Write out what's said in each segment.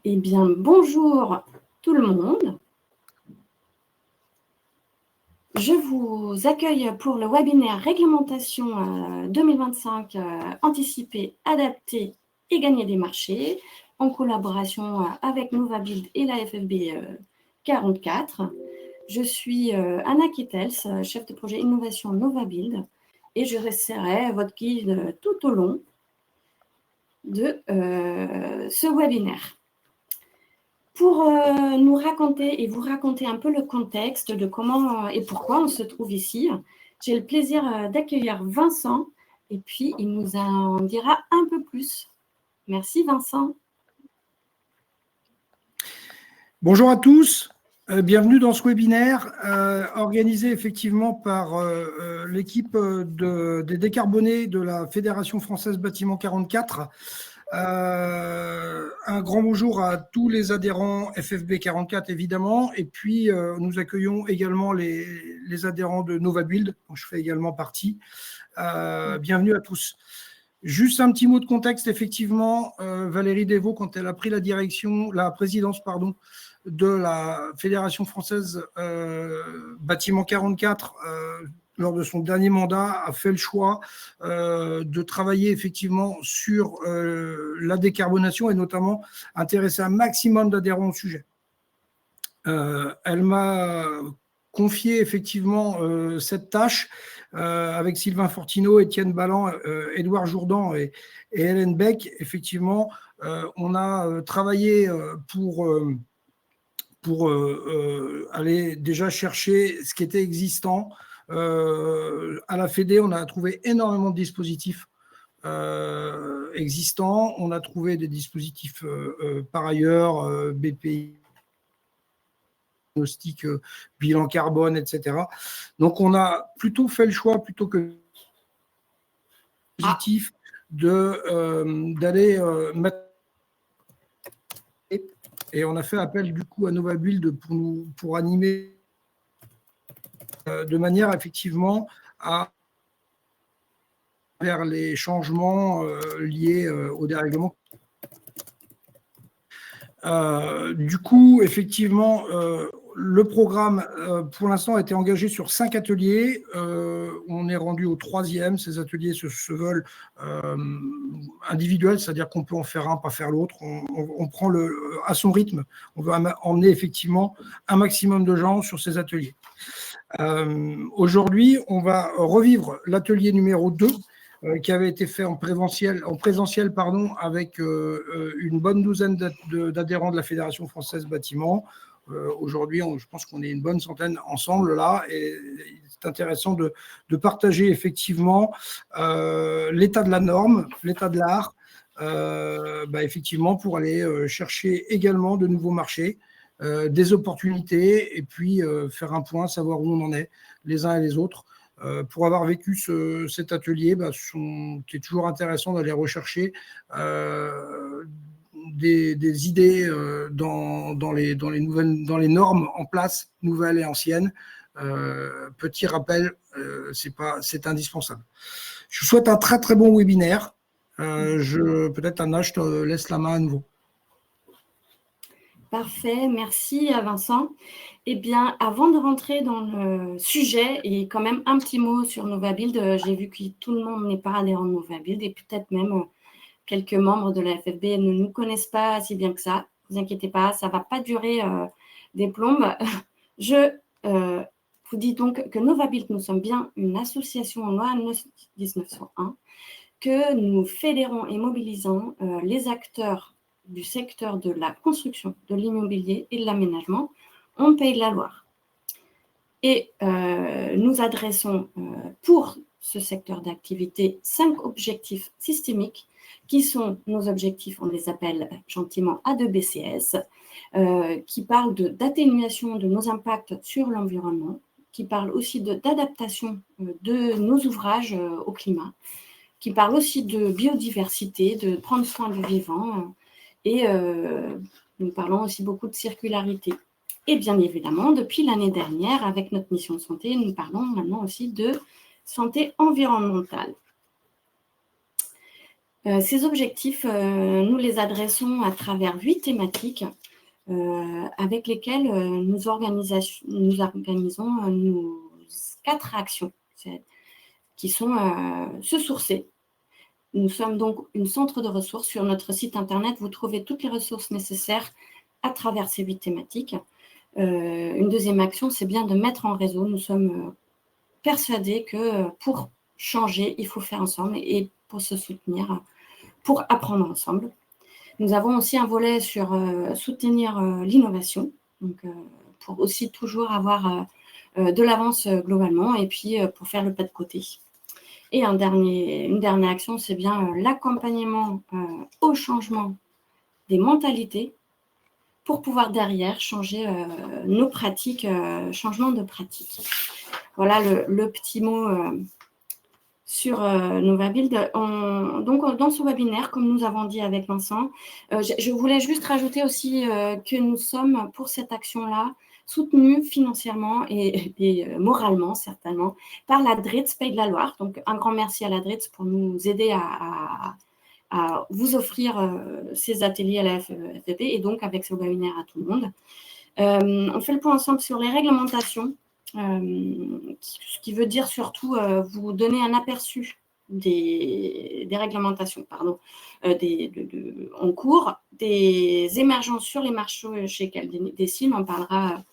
Eh bien, bonjour tout le monde. Je vous accueille pour le webinaire Réglementation 2025 anticipée, adaptée et gagner des marchés en collaboration avec NovaBuild et la FFB 44. Je suis Anna Kittels, chef de projet innovation NovaBuild, et je resterai votre guide tout au long de ce webinaire. Pour nous raconter et vous raconter un peu le contexte de comment et pourquoi on se trouve ici, j'ai le plaisir d'accueillir Vincent et puis il nous en dira un peu plus. Merci Vincent. Bonjour à tous, bienvenue dans ce webinaire organisé effectivement par l'équipe des décarbonés de la Fédération Française Bâtiment 44. Un grand bonjour à tous les adhérents FFB 44 évidemment, et puis nous accueillons également les adhérents de NovaBuild, dont je fais également partie. Bienvenue à tous. Juste un petit mot de contexte, effectivement, Valérie Devaux, quand elle a pris la présidence de la Fédération Française Bâtiment 44, lors de son dernier mandat, a fait le choix de travailler effectivement sur la décarbonation et notamment intéresser un maximum d'adhérents au sujet. Elle m'a confié effectivement cette tâche avec Sylvain Fortineau, Étienne Balland, Édouard Jourdan et Hélène Beck. Effectivement, on a travaillé pour aller déjà chercher ce qui était existant. À la Fédé, on a trouvé énormément de dispositifs existants. On a trouvé des dispositifs par ailleurs, BPI, diagnostic, bilan carbone, etc. Donc, on a plutôt fait le choix, plutôt que positif, d'aller mettre. Et on a fait appel du coup à NovaBuild pour animer de manière effectivement à vers les changements liés au dérèglement. Du coup, effectivement, le programme, pour l'instant, a été engagé sur 5 ateliers. On est rendu au 3e. Ces ateliers se veulent individuels, c'est-à-dire qu'on peut en faire un, pas faire l'autre. On prend à son rythme. On veut emmener effectivement un maximum de gens sur ces ateliers. Aujourd'hui, on va revivre l'atelier numéro 2, qui avait été fait en présentiel avec une bonne douzaine d'adhérents de la Fédération Française Bâtiment. Aujourd'hui, je pense qu'on est une bonne centaine ensemble là, et c'est intéressant de partager effectivement l'état de la norme, l'état de l'art, effectivement pour aller chercher également de nouveaux marchés, des opportunités, et puis faire un point, savoir où on en est les uns et les autres. Pour avoir vécu cet atelier, qui est toujours intéressant d'aller rechercher des idées dans les normes en place, nouvelles et anciennes. Petit rappel, c'est indispensable. Je vous souhaite un très très bon webinaire. Peut-être Anna, je te laisse la main à nouveau. Parfait, merci à Vincent. Eh bien, avant de rentrer dans le sujet, et quand même un petit mot sur NovaBuild, j'ai vu que tout le monde n'est pas adhérent de NovaBuild, et peut-être même quelques membres de la FFB ne nous connaissent pas si bien que ça. Ne vous inquiétez pas, ça ne va pas durer des plombes. Je vous dis donc que NovaBuild, nous sommes bien une association en loi 1901, que nous fédérons et mobilisons les acteurs du secteur de la construction, de l'immobilier et de l'aménagement en Pays de la Loire. Et nous adressons pour ce secteur d'activité 5 objectifs systémiques qui sont nos objectifs, on les appelle gentiment A2BCS, qui parlent d'atténuation de nos impacts sur l'environnement, qui parlent aussi d'adaptation de nos ouvrages au climat, qui parlent aussi de biodiversité, de prendre soin du vivant, et nous parlons aussi beaucoup de circularité. Et bien évidemment, depuis l'année dernière, avec notre mission de santé, nous parlons maintenant aussi de santé environnementale. Ces objectifs, nous les adressons à travers 8 thématiques avec lesquelles nous organisons nos 4 actions qui sont se sourcer. Nous sommes donc un centre de ressources. Sur notre site internet, vous trouvez toutes les ressources nécessaires à travers ces 8 thématiques. Une deuxième action, c'est bien de mettre en réseau. Nous sommes persuadés que pour changer, il faut faire ensemble et pour se soutenir, pour apprendre ensemble. Nous avons aussi un volet sur soutenir l'innovation, donc pour aussi toujours avoir de l'avance globalement et puis pour faire le pas de côté. Et une dernière action, c'est bien l'accompagnement au changement des mentalités pour pouvoir derrière changer nos pratiques, changement de pratiques. Voilà le petit mot sur NovaBuild. Donc, dans ce webinaire, comme nous avons dit avec Vincent, je voulais juste rajouter aussi que nous sommes, pour cette action-là, soutenus financièrement et moralement, certainement, par la DRITS Pays de la Loire. Donc, un grand merci à la DRITS pour nous aider à vous offrir ces ateliers à la FFP et donc avec ce webinaire à tout le monde. On fait le point ensemble sur les réglementations. Ce qui veut dire surtout vous donner un aperçu des réglementations en cours, des émergences sur les marchés chez lesquels décide. On parlera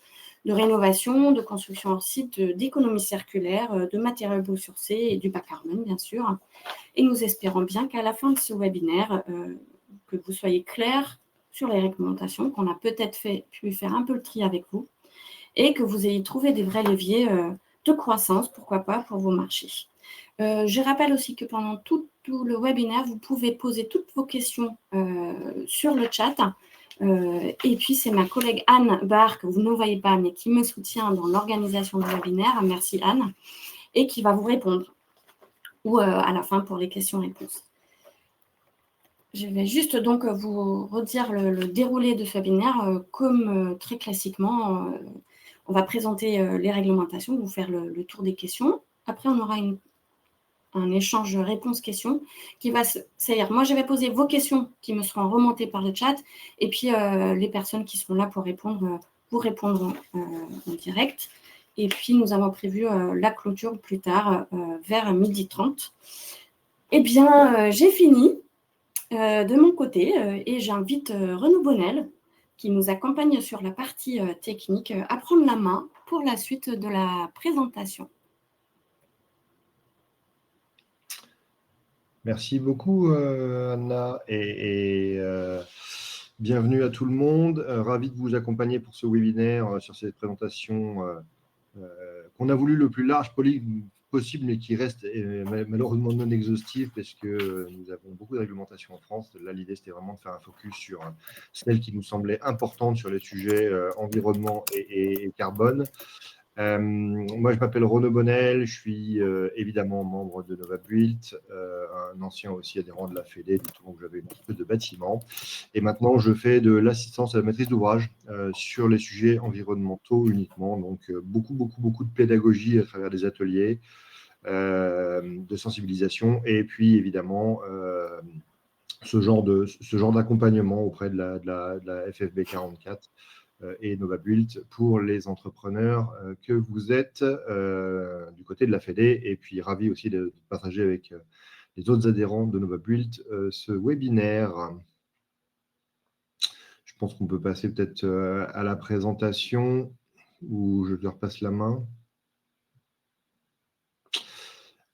de rénovation, de construction hors site, d'économie circulaire, de matériaux biosourcés et du bas carbone, bien sûr. Et nous espérons bien qu'à la fin de ce webinaire, que vous soyez clairs sur les réglementations, qu'on a peut-être pu faire un peu le tri avec vous, et que vous ayez trouvé des vrais leviers de croissance, pourquoi pas, pour vos marchés. Je rappelle aussi que pendant tout le webinaire, vous pouvez poser toutes vos questions sur le chat. Et puis, c'est ma collègue Anne Barr, que vous ne voyez pas, mais qui me soutient dans l'organisation du webinaire. Merci Anne. Et qui va vous répondre. Ou à la fin pour les questions-réponses. Je vais juste donc vous redire le déroulé de ce webinaire. Comme très classiquement, on va présenter les réglementations, vous faire le tour des questions. Après, on aura un échange réponses-questions qui va c'est-à-dire, moi, je vais poser vos questions qui me seront remontées par le chat et puis les personnes qui seront là pour répondre vous répondront en direct. Et puis, nous avons prévu la clôture plus tard, vers 12h30. Eh bien, j'ai fini de mon côté et j'invite Renaud Bonnel, qui nous accompagne sur la partie technique, à prendre la main pour la suite de la présentation. Merci beaucoup, Anna, et bienvenue à tout le monde. Ravi de vous accompagner pour ce webinaire sur cette présentation qu'on a voulu le plus large possible, mais qui reste malheureusement non exhaustive parce que nous avons beaucoup de réglementations en France. Là, l'idée, c'était vraiment de faire un focus sur celles qui nous semblaient importantes sur les sujets environnement et carbone. Moi, je m'appelle Renaud Bonnel, je suis évidemment membre de NovaBuild, un ancien aussi adhérent de la FEDE, du temps que j'avais une entreprise de bâtiment. Et maintenant, je fais de l'assistance à la maîtrise d'ouvrage sur les sujets environnementaux uniquement. Donc, beaucoup de pédagogie à travers des ateliers, de sensibilisation et puis évidemment ce genre d'accompagnement auprès de la FFB 44 et NovaBuild pour les entrepreneurs que vous êtes du côté de la FEDE, et puis ravi aussi de partager avec les autres adhérents de NovaBuild ce webinaire. Je pense qu'on peut passer peut-être à la présentation où je te repasse la main.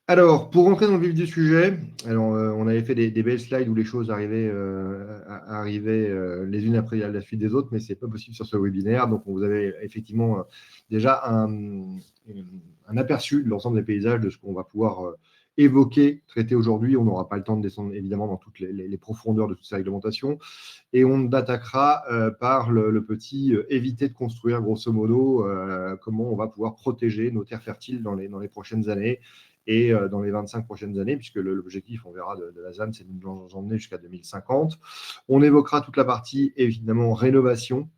Alors, pour rentrer dans le vif du sujet, on avait fait des belles slides où les choses arrivaient les unes après la suite des autres, mais ce n'est pas possible sur ce webinaire. Donc, vous avez effectivement déjà un aperçu de l'ensemble des paysages de ce qu'on va pouvoir évoquer, traiter aujourd'hui. On n'aura pas le temps de descendre évidemment dans toutes les profondeurs de toutes ces réglementations. Et on attaquera par le petit éviter de construire, grosso modo, comment on va pouvoir protéger nos terres fertiles dans les prochaines années. Et dans les 25 prochaines années, puisque l'objectif, on verra, de la ZAN, c'est de nous emmener jusqu'à 2050. On évoquera toute la partie, évidemment, rénovation,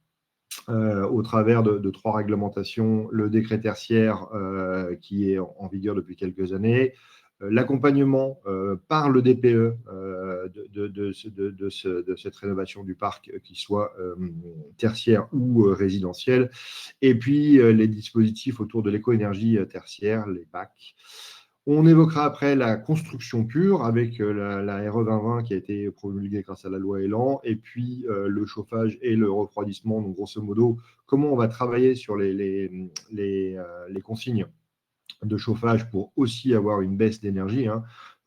au travers de 3 réglementations, le décret tertiaire qui est en vigueur depuis quelques années, l'accompagnement par le DPE de cette rénovation du parc, qu'il soit tertiaire ou résidentiel, et puis les dispositifs autour de l'éco-énergie tertiaire, les PAC. On évoquera après la construction pure avec la RE 2020 qui a été promulguée grâce à la loi Elan, et puis le chauffage et le refroidissement. Donc, grosso modo, comment on va travailler sur les consignes de chauffage pour aussi avoir une baisse d'énergie.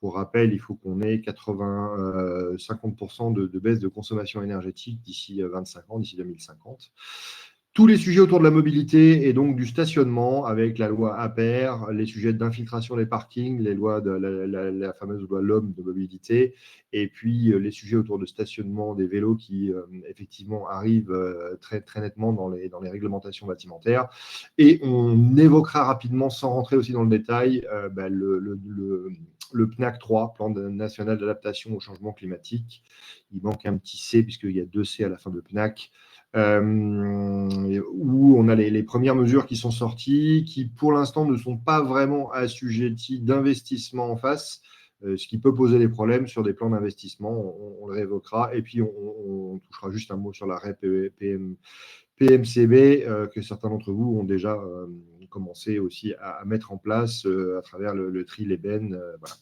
Pour rappel, il faut qu'on ait 50% de baisse de consommation énergétique d'ici 25 ans, d'ici 2050. Tous les sujets autour de la mobilité et donc du stationnement avec la loi APER, les sujets d'infiltration des parkings, les lois de la fameuse loi LOM de mobilité, et puis les sujets autour de stationnement des vélos qui effectivement arrivent très, très nettement dans les réglementations bâtimentaires. Et on évoquera rapidement, sans rentrer aussi dans le détail, le PNAC 3, Plan national d'adaptation au changement climatique. Il manque un petit C puisqu'il y a 2 C à la fin de PNAC. Où on a les premières mesures qui sont sorties, qui pour l'instant ne sont pas vraiment assujetties d'investissement en face, ce qui peut poser des problèmes sur des plans d'investissement, on le réévoquera, et puis on touchera juste un mot sur l'arrêt PMCB que certains d'entre vous ont déjà commencé aussi à mettre en place à travers le tri, l'ébène, voilà.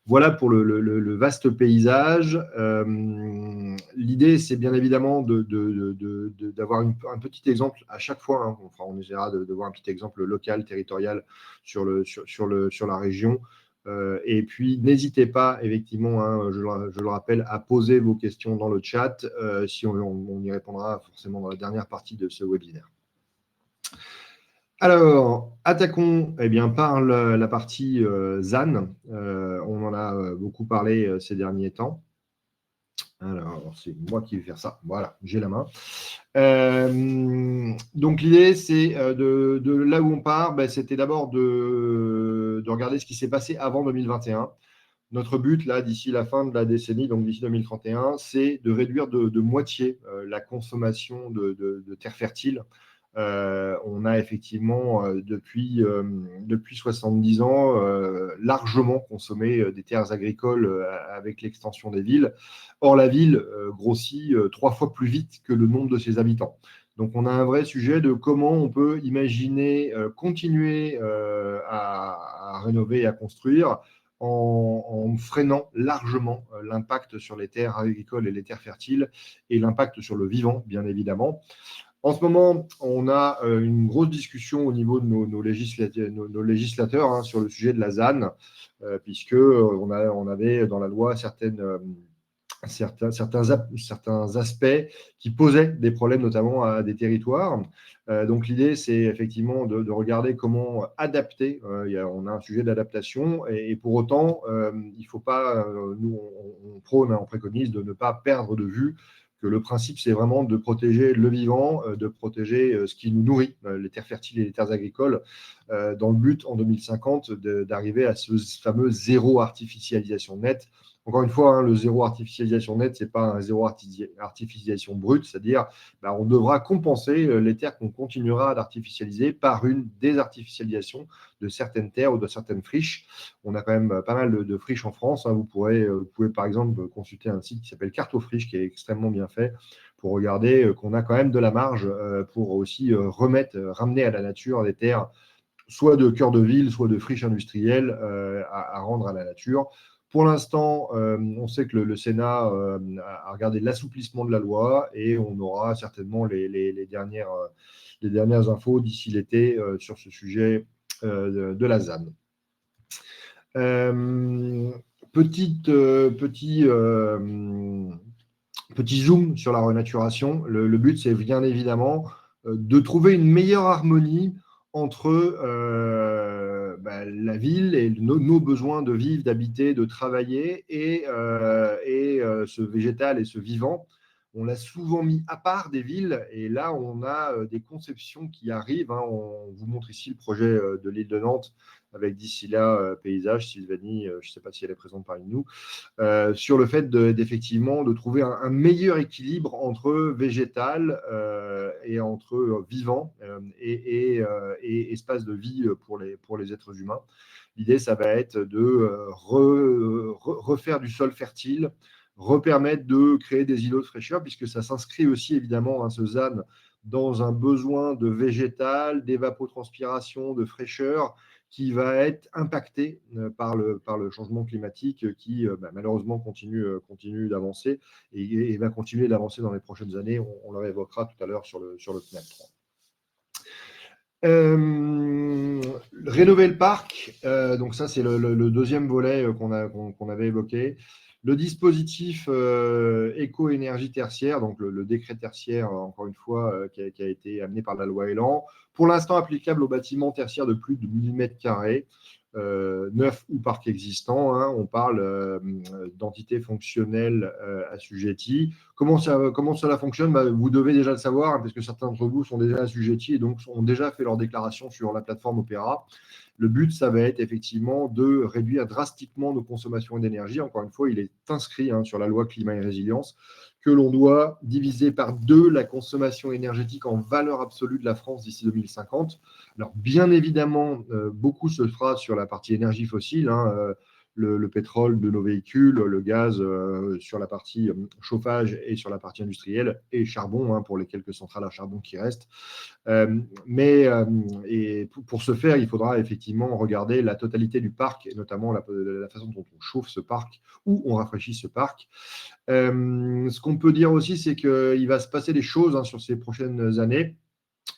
Voilà pour le vaste paysage. L'idée, c'est bien évidemment d'avoir un petit exemple à chaque fois. On essaiera de voir un petit exemple local, territorial sur la région. Et puis, n'hésitez pas, effectivement, je le rappelle, à poser vos questions dans le chat. Si on y répondra forcément dans la dernière partie de ce webinaire. Alors, attaquons par la partie ZAN. On en a beaucoup parlé ces derniers temps. Alors, c'est moi qui vais faire ça. Voilà, j'ai la main. Donc, l'idée, c'est de là où on part, c'était d'abord de regarder ce qui s'est passé avant 2021. Notre but, là, d'ici la fin de la décennie, donc d'ici 2031, c'est de réduire de moitié la consommation de terres fertiles. On a effectivement, depuis 70 ans, largement consommé des terres agricoles avec l'extension des villes. Or, la ville grossit 3 fois plus vite que le nombre de ses habitants. Donc, on a un vrai sujet de comment on peut imaginer continuer à rénover et à construire en freinant largement l'impact sur les terres agricoles et les terres fertiles et l'impact sur le vivant, bien évidemment. En ce moment, on a une grosse discussion au niveau de nos législateurs sur le sujet de la ZAN, puisqu'on avait dans la loi certains aspects qui posaient des problèmes, notamment à des territoires. Donc, l'idée, c'est effectivement de regarder comment adapter. On a un sujet d'adaptation et pour autant, il ne faut pas, nous, on prône, on préconise de ne pas perdre de vue que le principe, c'est vraiment de protéger le vivant, de protéger ce qui nous nourrit, les terres fertiles et les terres agricoles, dans le but, en 2050, d'arriver à ce fameux zéro artificialisation nette. Encore une fois, le zéro artificialisation nette, ce n'est pas un zéro artificialisation brute, c'est-à-dire on devra compenser les terres qu'on continuera d'artificialiser par une désartificialisation de certaines terres ou de certaines friches. On a quand même pas mal de friches en France. Vous pouvez par exemple consulter un site qui s'appelle Cartofriche, qui est extrêmement bien fait pour regarder qu'on a quand même de la marge pour aussi ramener à la nature des terres, soit de cœur de ville, soit de friches industrielles à rendre à la nature. Pour l'instant, on sait que le Sénat a regardé l'assouplissement de la loi et on aura certainement les dernières infos d'ici l'été sur ce sujet de la ZAN. Petit zoom sur la renaturation. Le but, c'est bien évidemment de trouver une meilleure harmonie entre la ville et nos besoins de vivre, d'habiter, de travailler et ce végétal et ce vivant. On l'a souvent mis à part des villes et là, on a des conceptions qui arrivent. On vous montre ici le projet de l'île de Nantes avec d'ici là Paysage, Sylvanie, je ne sais pas si elle est présente parmi nous, sur le fait d'effectivement de trouver un meilleur équilibre entre végétal et entre vivant et espace de vie pour les êtres humains. L'idée, ça va être de refaire du sol fertile, repermettre de créer des îlots de fraîcheur, puisque ça s'inscrit aussi évidemment, ce ZAN, dans un besoin de végétal, d'évapotranspiration, de fraîcheur, qui va être impacté par le changement climatique qui malheureusement continue d'avancer et va continuer d'avancer dans les prochaines années. On le réévoquera tout à l'heure sur le PNAC 3. Rénover le parc, donc ça c'est le deuxième volet qu'on avait évoqué. Le dispositif éco-énergie tertiaire, donc le décret tertiaire, encore une fois, qui a été amené par la loi Elan, pour l'instant applicable aux bâtiments tertiaires de plus de 1000 m², neufs ou parcs existants. On parle d'entités fonctionnelles assujetties. Comment cela fonctionne? Vous devez déjà le savoir, parce que certains d'entre vous sont déjà assujettis et donc ont déjà fait leur déclaration sur la plateforme Opéra. Le but, ça va être effectivement de réduire drastiquement nos consommations d'énergie. Encore une fois, il est inscrit sur la loi climat et résilience que l'on doit diviser par 2 la consommation énergétique en valeur absolue de la France d'ici 2050. Alors, bien évidemment, beaucoup se fera sur la partie énergie fossile, le pétrole de nos véhicules, le gaz sur la partie chauffage et sur la partie industrielle, et charbon pour les quelques centrales à charbon qui restent. Et pour ce faire, il faudra effectivement regarder la totalité du parc, et notamment la façon dont on chauffe ce parc ou on rafraîchit ce parc. Ce qu'on peut dire aussi, c'est qu'il va se passer des choses sur ces prochaines années.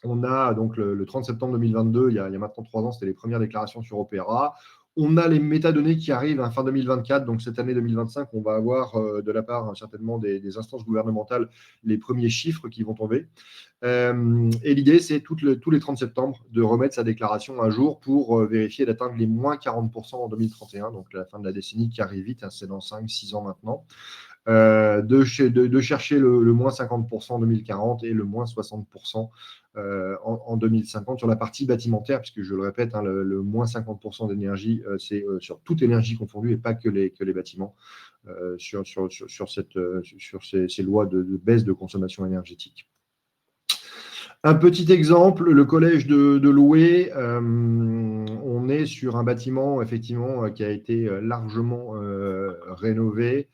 On a donc le 30 septembre 2022, il y a maintenant 3 ans, c'était les premières déclarations sur Opéra. On a les métadonnées qui arrivent fin 2024, donc cette année 2025, on va avoir de la part certainement des instances gouvernementales les premiers chiffres qui vont tomber. Et l'idée, c'est tous les 30 septembre de remettre sa déclaration à jour pour vérifier d'atteindre les moins 40% en 2031, donc la fin de la décennie qui arrive vite, c'est dans 5-6 ans maintenant. De chercher le moins 50% en 2040 et le moins 60% en 2050 sur la partie bâtimentaire, puisque je le répète, le moins 50% d'énergie, c'est sur toute énergie confondue et pas que les bâtiments, sur ces lois de baisse de consommation énergétique. Un petit exemple, le collège de Loué, on est sur un bâtiment effectivement qui a été largement rénové.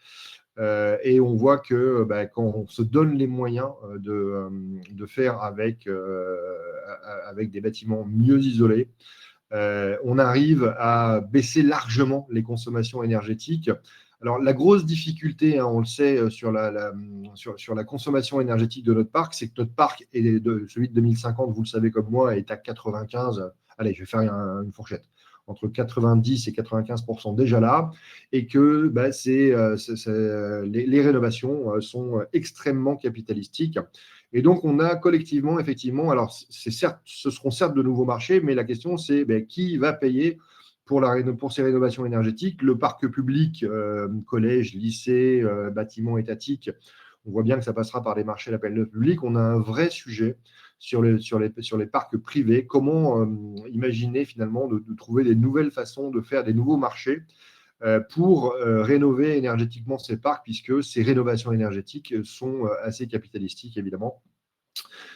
Et on voit que quand on se donne les moyens de faire avec des bâtiments mieux isolés, on arrive à baisser largement les consommations énergétiques. Alors, la grosse difficulté, on le sait, sur la consommation énergétique de notre parc, c'est que notre parc, celui de 2050, vous le savez comme moi, est à 95, allez, je vais faire une fourchette, entre 90 et 95% déjà là, et que les rénovations sont extrêmement capitalistiques. Et donc, on a collectivement, effectivement, alors ce seront certes de nouveaux marchés, mais la question, c'est qui va payer pour ces rénovations énergétiques? Le parc public, collège, lycée, bâtiments étatiques, on voit bien que ça passera par des marchés d'appel d'offres publics. On a un vrai sujet sur les parcs privés. Comment imaginer finalement de trouver des nouvelles façons de faire des nouveaux marchés pour rénover énergétiquement ces parcs, puisque ces rénovations énergétiques sont assez capitalistiques, évidemment.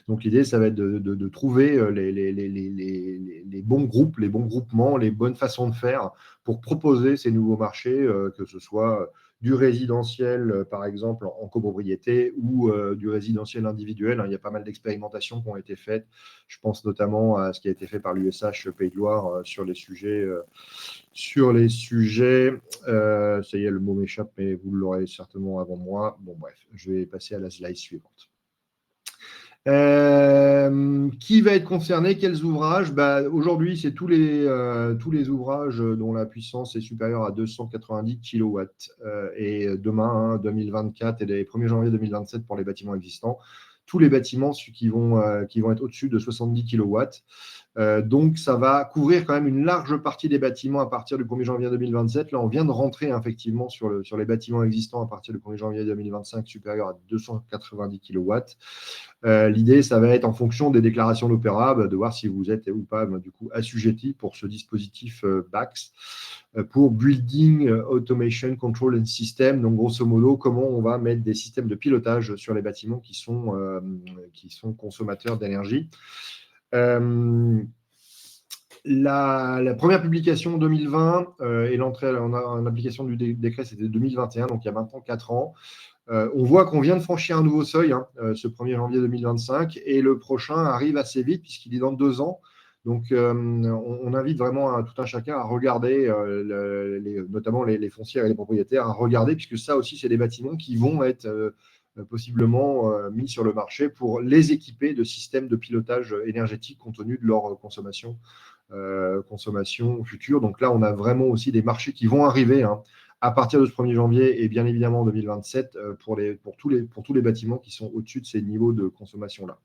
Donc, l'idée, ça va être de trouver les bons groupes, les bons groupements, les bonnes façons de faire pour proposer ces nouveaux marchés, que ce soit du résidentiel, par exemple, en copropriété ou du résidentiel individuel. Il y a pas mal d'expérimentations qui ont été faites. Je pense notamment à ce qui a été fait par l'USH Pays de Loire sur les sujets. Ça y est, le mot m'échappe, mais vous l'aurez certainement avant moi. Bon, bref, je vais passer à la slide suivante. Qui va être concerné? Quels ouvrages? Aujourd'hui, c'est tous les ouvrages dont la puissance est supérieure à 290 kW. Et demain, 2024 et les 1er janvier 2027 pour les bâtiments existants, tous les bâtiments qui vont être au-dessus de 70 kW. Donc, ça va couvrir quand même une large partie des bâtiments à partir du 1er janvier 2027. Là, on vient de rentrer effectivement sur les bâtiments existants à partir du 1er janvier 2025 supérieurs à 290 kW. L'idée, ça va être en fonction des déclarations d'Opéra, de voir si vous êtes ou pas du coup assujetti pour ce dispositif BACS pour Building Automation Control and System. Donc, grosso modo, comment on va mettre des systèmes de pilotage sur les bâtiments qui sont consommateurs d'énergie. La première publication 2020 et l'entrée en application du décret, c'était 2021, donc il y a maintenant 4 ans. On voit qu'on vient de franchir un nouveau seuil, ce 1er janvier 2025, et le prochain arrive assez vite puisqu'il est dans 2 ans. Donc, on invite vraiment tout un chacun à regarder, notamment les foncières et les propriétaires, à regarder, puisque ça aussi, c'est des bâtiments qui vont être possiblement mis sur le marché pour les équiper de systèmes de pilotage énergétique compte tenu de leur consommation future. Donc là, on a vraiment aussi des marchés qui vont arriver à partir de ce 1er janvier et bien évidemment en 2027 pour tous les bâtiments qui sont au-dessus de ces niveaux de consommation-là.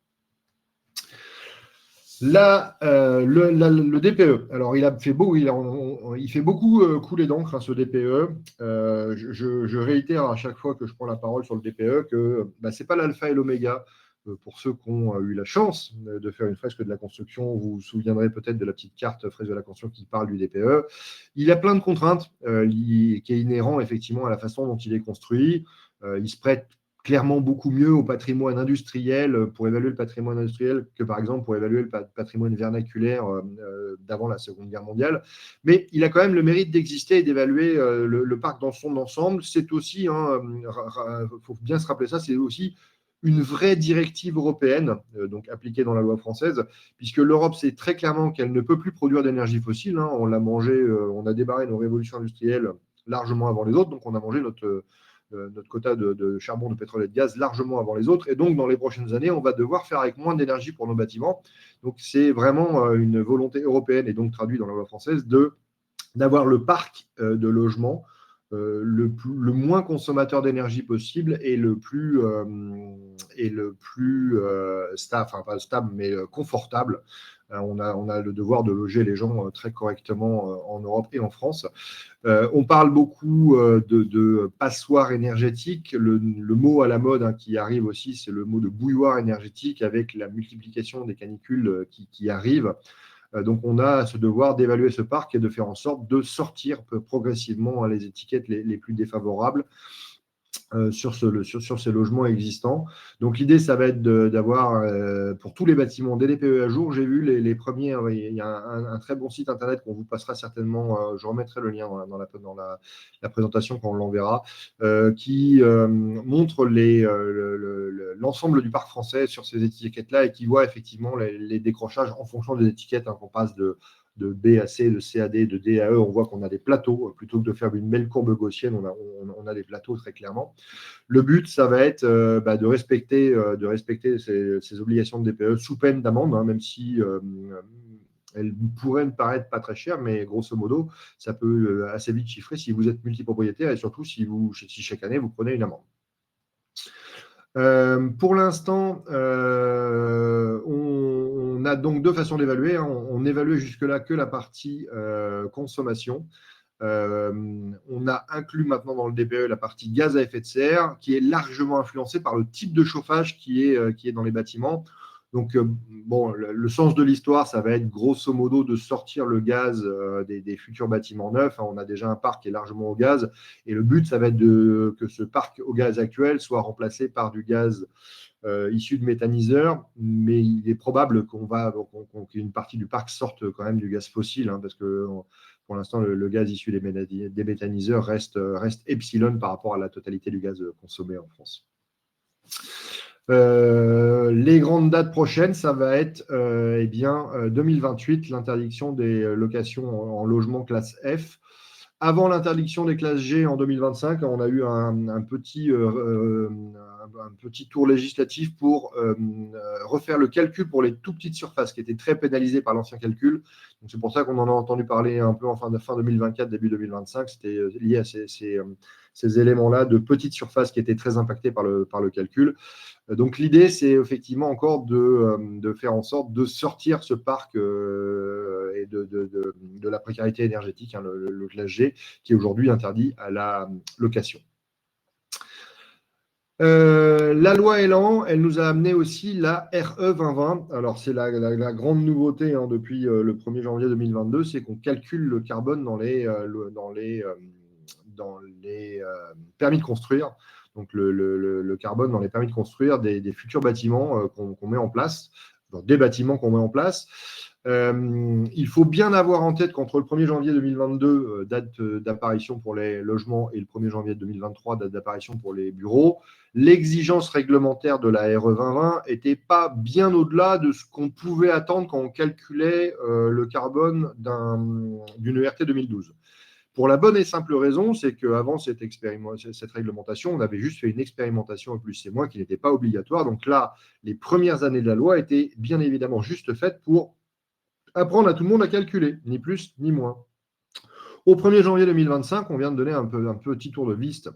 Là, le DPE, alors il fait beaucoup couler d'encre, ce DPE. Je réitère à chaque fois que je prends la parole sur le DPE que ce n'est pas l'alpha et l'oméga. Pour ceux qui ont eu la chance de faire une fresque de la construction, vous vous souviendrez peut-être de la petite carte fresque de la construction qui parle du DPE. Il a plein de contraintes qui est inhérent effectivement à la façon dont il est construit. Il se prête clairement beaucoup mieux au patrimoine industriel pour évaluer le patrimoine industriel que par exemple pour évaluer le patrimoine vernaculaire d'avant la Seconde Guerre mondiale. Mais il a quand même le mérite d'exister et d'évaluer le parc dans son ensemble. C'est aussi, faut bien se rappeler ça, c'est aussi une vraie directive européenne, donc appliquée dans la loi française, puisque l'Europe sait très clairement qu'elle ne peut plus produire d'énergie fossile. On l'a mangé, on a débarré nos révolutions industrielles largement avant les autres, donc on a mangé notre quota de charbon, de pétrole et de gaz largement avant les autres. Et donc, dans les prochaines années, on va devoir faire avec moins d'énergie pour nos bâtiments. Donc, c'est vraiment une volonté européenne et donc traduit dans la loi française d'avoir le parc de logements le moins consommateur d'énergie possible et le plus stable, enfin pas stable, mais confortable. On a le devoir de loger les gens très correctement en Europe et en France. On parle beaucoup de passoire énergétique. Le mot à la mode qui arrive aussi, c'est le mot de bouilloire énergétique avec la multiplication des canicules qui arrivent. Donc, on a ce devoir d'évaluer ce parc et de faire en sorte de sortir progressivement les étiquettes les plus défavorables sur ces logements existants. Donc, l'idée, ça va être d'avoir pour tous les bâtiments des DPE à jour. J'ai vu les premiers, il y a un très bon site internet qu'on vous passera certainement, je remettrai le lien dans la présentation quand on l'enverra, qui montre l'ensemble du parc français sur ces étiquettes-là et qui voit effectivement les décrochages en fonction des étiquettes, qu'on passe de B à C, de C à D, de D à E, on voit qu'on a des plateaux. Plutôt que de faire une belle courbe gaussienne, on a des plateaux très clairement. Le but, ça va être de respecter ces obligations de DPE sous peine d'amende, même si elles pourraient ne paraître pas très chères, mais grosso modo, ça peut assez vite chiffrer si vous êtes multipropriétaire et surtout si chaque année, vous prenez une amende. Pour l'instant, on a donc 2 façons d'évaluer. On évaluait jusque-là que la partie consommation. On a inclus maintenant dans le DPE la partie gaz à effet de serre, qui est largement influencée par le type de chauffage qui est dans les bâtiments. Donc, le sens de l'histoire, ça va être grosso modo de sortir le gaz des futurs bâtiments neufs. On a déjà un parc qui est largement au gaz. Et le but, ça va être que ce parc au gaz actuel soit remplacé par du gaz issu de méthaniseurs. Mais il est probable qu'une partie du parc sorte quand même du gaz fossile, parce que pour l'instant, le gaz issu des méthaniseurs reste epsilon par rapport à la totalité du gaz consommé en France. Les grandes dates prochaines, ça va être 2028, l'interdiction des locations en logement classe F. Avant l'interdiction des classes G en 2025, on a eu un petit un petit tour législatif pour refaire le calcul pour les tout petites surfaces qui étaient très pénalisées par l'ancien calcul. Donc c'est pour ça qu'on en a entendu parler un peu en fin 2024, début 2025. C'était lié à ces éléments-là de petites surfaces qui étaient très impactées par le calcul. Donc l'idée, c'est effectivement encore de faire en sorte de sortir ce parc et de la précarité énergétique, hein, le classe G, qui est aujourd'hui interdit à la location. La loi Elan, elle nous a amené aussi la RE 2020. Alors, c'est la grande nouveauté hein, depuis le 1er janvier 2022, c'est qu'on calcule le carbone dans les permis de construire. Donc, le carbone dans les permis de construire des futurs bâtiments qu'on met en place, des bâtiments qu'on met en place. Il faut bien avoir en tête qu'entre le 1er janvier 2022, date d'apparition pour les logements, et le 1er janvier 2023, date d'apparition pour les bureaux, l'exigence réglementaire de la RE 2020 n'était pas bien au-delà de ce qu'on pouvait attendre quand on calculait le carbone d'une ERT 2012. Pour la bonne et simple raison, c'est qu'avant cette réglementation, on avait juste fait une expérimentation au plus c'est moins qui n'était pas obligatoire. Donc là, les premières années de la loi étaient bien évidemment juste faites pour apprendre à tout le monde à calculer, ni plus ni moins. Au 1er janvier 2025, on vient de donner un petit tour de vis,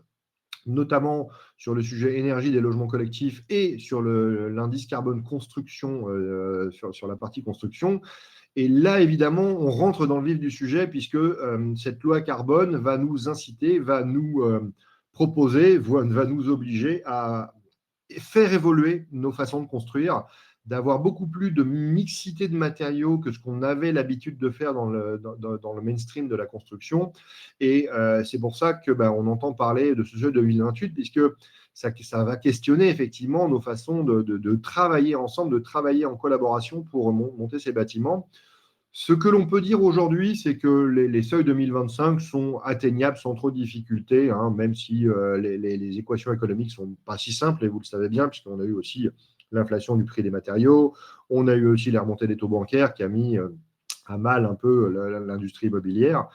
notamment sur le sujet énergie des logements collectifs et sur l'indice carbone construction, sur la partie construction. Et là, évidemment, on rentre dans le vif du sujet puisque cette loi carbone va nous inciter, va nous proposer, va nous obliger à faire évoluer nos façons de construire, d'avoir beaucoup plus de mixité de matériaux que ce qu'on avait l'habitude de faire dans le mainstream de la construction. Et c'est pour ça que on entend parler de ce sujet 2028, puisque ça va questionner effectivement nos façons de travailler ensemble, de travailler en collaboration pour monter ces bâtiments. Ce que l'on peut dire aujourd'hui, c'est que les seuils 2025 sont atteignables sans trop de difficultés, hein, même si les équations économiques ne sont pas si simples, et vous le savez bien, puisqu'on a eu aussi l'inflation du prix des matériaux, on a eu aussi la remontée des taux bancaires qui a mis à mal un peu l'industrie immobilière.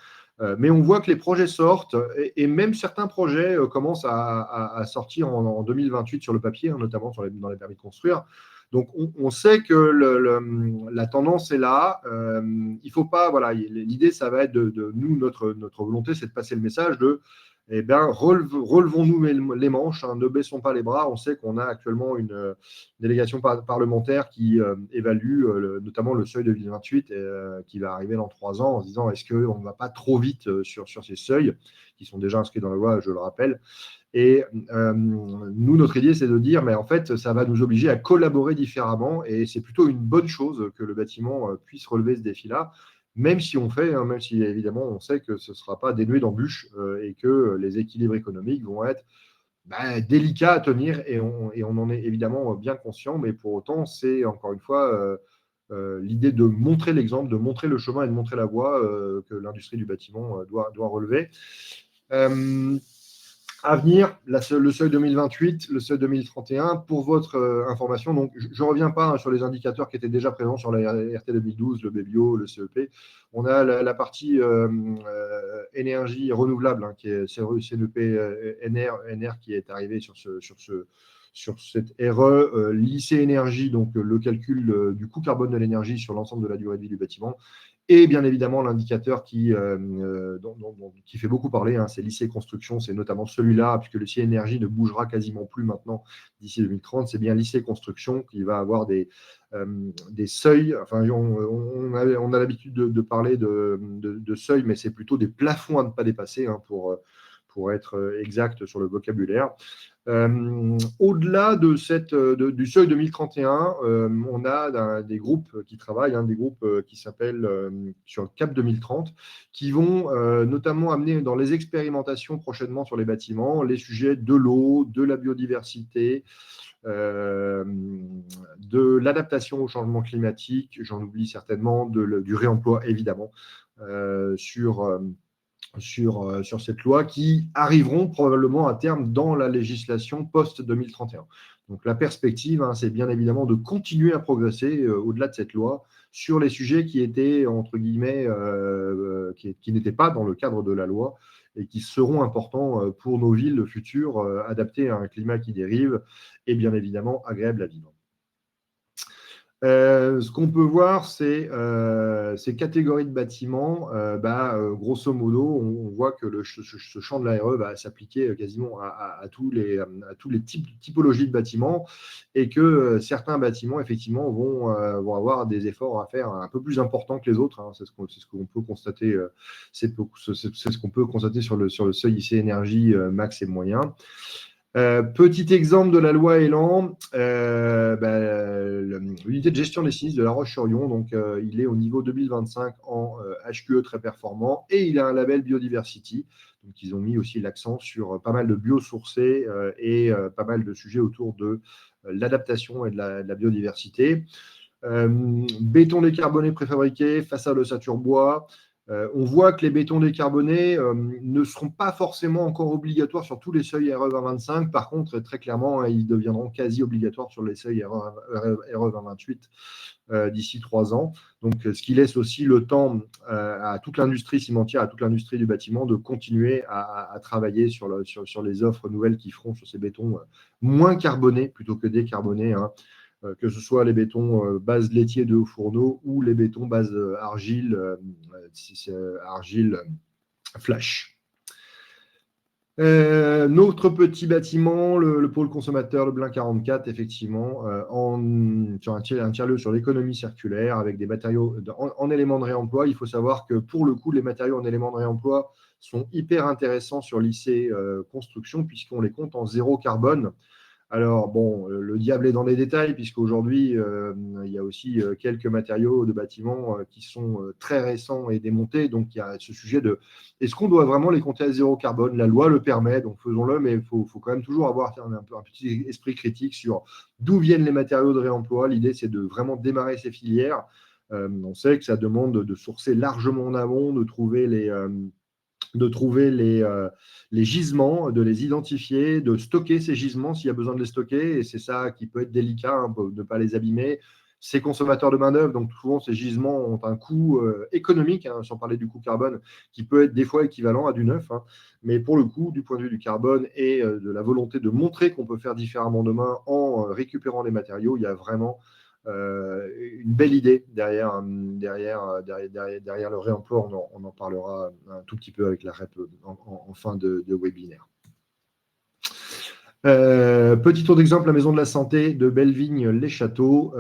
Mais on voit que les projets sortent, et même certains projets commencent à sortir en 2028 sur le papier, hein, notamment dans les permis de construire. Donc, on sait que la tendance est là. Il faut pas, voilà, l'idée, ça va être nous, notre volonté, c'est de passer le message de, relevons-nous les manches, hein, ne baissons pas les bras. On sait qu'on a actuellement une délégation parlementaire qui évalue notamment le seuil de 2028 qui va arriver dans 3 ans en se disant est-ce qu'on ne va pas trop vite sur ces seuils qui sont déjà inscrits dans la loi, je le rappelle. Et nous, notre idée, c'est de dire, mais en fait, ça va nous obliger à collaborer différemment et c'est plutôt une bonne chose que le bâtiment puisse relever ce défi-là, même si même si évidemment, on sait que ce ne sera pas dénué d'embûches et que les équilibres économiques vont être délicats à tenir et on en est évidemment bien conscient, mais pour autant, c'est encore une fois l'idée de montrer l'exemple, de montrer le chemin et de montrer la voie que l'industrie du bâtiment doit relever. À venir, le seuil 2028, le seuil 2031, pour votre information, donc je ne reviens pas sur les indicateurs qui étaient déjà présents sur la RT 2012, le BBio, le CEP. On a la partie énergie renouvelable, hein, qui est CNEP NR qui est arrivé sur cette RE, lycée énergie, donc le calcul du coût carbone de l'énergie sur l'ensemble de la durée de vie du bâtiment. Et bien évidemment, l'indicateur qui fait beaucoup parler, hein, c'est lycée construction, c'est notamment celui-là, puisque le lycée énergie ne bougera quasiment plus maintenant d'ici 2030. C'est bien lycée construction qui va avoir des seuils. Enfin, on a l'habitude de parler de seuils, mais c'est plutôt des plafonds à ne pas dépasser, hein, pour être exact sur le vocabulaire. Au-delà du seuil 2031, on a des groupes qui travaillent, hein, des groupes qui s'appellent sur le CAP 2030, qui vont notamment amener dans les expérimentations prochainement sur les bâtiments les sujets de l'eau, de la biodiversité, de l'adaptation au changement climatique, j'en oublie certainement, du réemploi évidemment, sur cette loi qui arriveront probablement à terme dans la législation post-2031. Donc la perspective, hein, c'est bien évidemment de continuer à progresser au-delà de cette loi sur les sujets qui étaient, entre guillemets, qui n'étaient pas dans le cadre de la loi et qui seront importants pour nos villes futures, adaptées à un climat qui dérive et bien évidemment agréable à vivre. Ce qu'on peut voir, c'est ces catégories de bâtiments. Grosso modo, on voit que ce champ de la RE va s'appliquer quasiment à tous les typologies de bâtiments et que certains bâtiments, effectivement, vont avoir des efforts à faire un peu plus importants que les autres. Hein. C'est ce qu'on peut constater. C'est ce qu'on peut constater sur le seuil IC énergie max et moyen. Petit exemple de la loi Elan, l'unité de gestion des sinistres de La Roche-sur-Yon, donc il est au niveau 2025 en HQE très performant et il a un label Biodiversity. Donc ils ont mis aussi l'accent sur pas mal de biosourcés et pas mal de sujets autour de l'adaptation et de la biodiversité. Béton décarboné préfabriqué, façade ossature bois. On voit que les bétons décarbonés ne seront pas forcément encore obligatoires sur tous les seuils RE 2025. Par contre, très clairement, ils deviendront quasi obligatoires sur les seuils RE 2028 d'ici 3 ans. Donc, ce qui laisse aussi le temps à toute l'industrie cimentière, à toute l'industrie du bâtiment de continuer à travailler sur les offres nouvelles qu'ils feront sur ces bétons moins carbonés plutôt que décarbonés, hein. Que ce soit les bétons base laitier de haut fourneau ou les bétons base argile, argile flash. Notre petit bâtiment, le pôle consommateur, le Blin 44, effectivement, sur un tiers-lieu sur l'économie circulaire avec des matériaux en éléments de réemploi. Il faut savoir que pour le coup, les matériaux en éléments de réemploi sont hyper intéressants sur l'IC construction puisqu'on les compte en zéro carbone. Alors, bon, le diable est dans les détails, puisqu'aujourd'hui, il y a aussi quelques matériaux de bâtiments qui sont très récents et démontés. Donc, il y a ce sujet de est-ce qu'on doit vraiment les compter à zéro carbone? La loi le permet, donc faisons-le, mais il faut quand même toujours avoir un petit esprit critique sur d'où viennent les matériaux de réemploi. L'idée, c'est de vraiment démarrer ces filières. On sait que ça demande de sourcer largement en amont, de trouver les gisements, de les identifier, de stocker ces gisements s'il y a besoin de les stocker. Et c'est ça qui peut être délicat, hein, de ne pas les abîmer. C'est consommateur de main-d'œuvre, donc souvent ces gisements ont un coût économique, hein, sans parler du coût carbone, qui peut être des fois équivalent à du neuf. Hein. Mais pour le coup, du point de vue du carbone et de la volonté de montrer qu'on peut faire différemment demain en récupérant les matériaux, il y a vraiment une belle idée derrière le réemploi. On en parlera un tout petit peu avec la REP en fin de webinaire. Petit tour d'exemple, la maison de la santé de Bellevigne-les-Châteaux,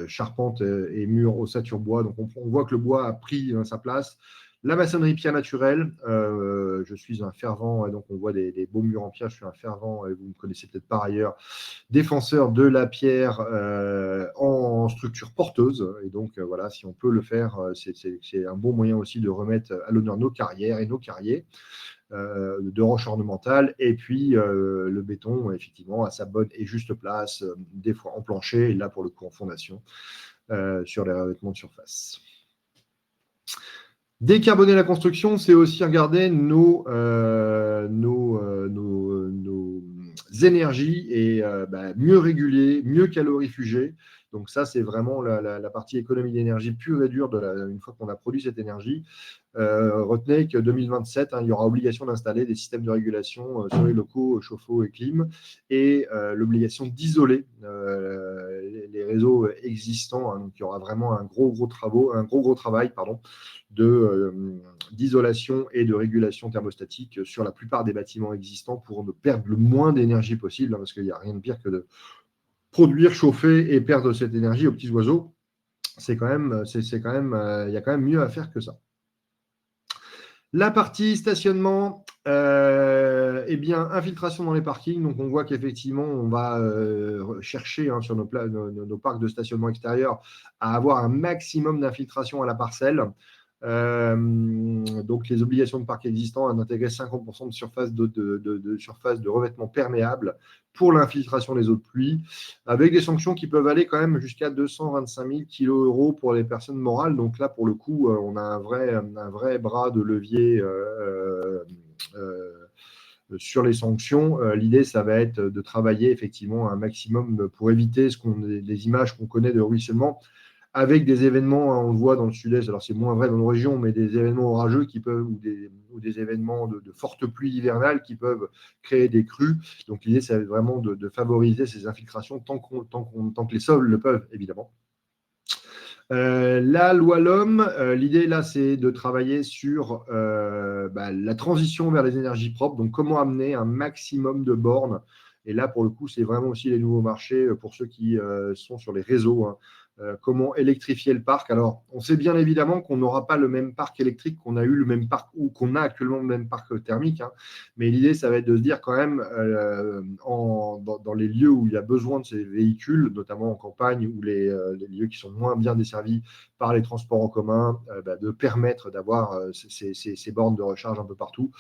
charpente et mur ossature bois. Donc on voit que le bois a pris sa place. La maçonnerie pierre naturelle, je suis un fervent, et donc on voit des beaux murs en pierre, je suis un fervent, et vous me connaissez peut-être par ailleurs, défenseur de la pierre en structure porteuse. Et donc voilà, si on peut le faire, c'est un bon moyen aussi de remettre à l'honneur nos carrières et nos carriers de roches ornementales. Et puis le béton, effectivement, à sa bonne et juste place, des fois en plancher, et là pour le coup en fondation, sur les revêtements de surface. Décarboner la construction, c'est aussi regarder nos énergies et mieux réguler, mieux calorifuger. Donc ça, c'est vraiment la partie économie d'énergie pure et dure une fois qu'on a produit cette énergie. Retenez que 2027, il y aura obligation d'installer des systèmes de régulation sur les locaux chauffe-eau et clim et l'obligation d'isoler les réseaux existants. Hein, donc il y aura vraiment un gros travail d'isolation et de régulation thermostatique sur la plupart des bâtiments existants pour ne perdre le moins d'énergie possible, hein, parce qu'il n'y a rien de pire que de produire, chauffer et perdre cette énergie aux petits oiseaux. Il y a quand même mieux à faire que ça. La partie stationnement, infiltration dans les parkings. Donc, on voit qu'effectivement, on va chercher sur nos parcs de stationnement extérieur à avoir un maximum d'infiltration à la parcelle. Donc, les obligations de parc existants d'intégrer 50% de surface de revêtement perméable pour l'infiltration des eaux de pluie, avec des sanctions qui peuvent aller quand même jusqu'à 225 000 kg € pour les personnes morales. Donc là, pour le coup, on a un vrai bras de levier sur les sanctions. L'idée, ça va être de travailler effectivement un maximum pour éviter les images qu'on connaît de ruissellement avec des événements, hein, on le voit dans le sud-est, alors c'est moins vrai dans nos régions, mais des événements orageux qui peuvent, ou des événements de fortes pluies hivernales qui peuvent créer des crues. Donc l'idée, c'est vraiment de favoriser ces infiltrations tant que les sols le peuvent, évidemment. La loi l'homme, l'idée là, c'est de travailler sur la transition vers les énergies propres, donc comment amener un maximum de bornes. Et là, pour le coup, c'est vraiment aussi les nouveaux marchés pour ceux qui sont sur les réseaux, hein. Comment électrifier le parc. Alors, on sait bien évidemment qu'on n'aura pas le même parc électrique qu'on a eu, le même parc, ou qu'on a actuellement le même parc thermique, hein. Mais l'idée, ça va être de se dire quand même, dans les lieux où il y a besoin de ces véhicules, notamment en campagne, ou les lieux qui sont moins bien desservis par les transports en commun, de permettre d'avoir ces bornes de recharge un peu partout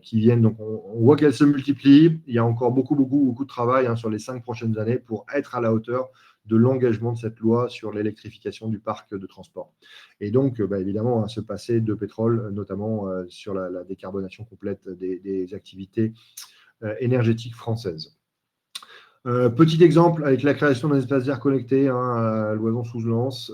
qui viennent. Donc, on voit qu'elles se multiplient. Il y a encore beaucoup de travail, hein, sur les 5 prochaines années pour être à la hauteur de l'engagement de cette loi sur l'électrification du parc de transport. Et donc, évidemment, hein, se passer de pétrole, notamment sur la décarbonation complète des activités énergétiques françaises. Petit exemple avec la création d'un espace vert connecté, hein, à Loison-sous-Lens.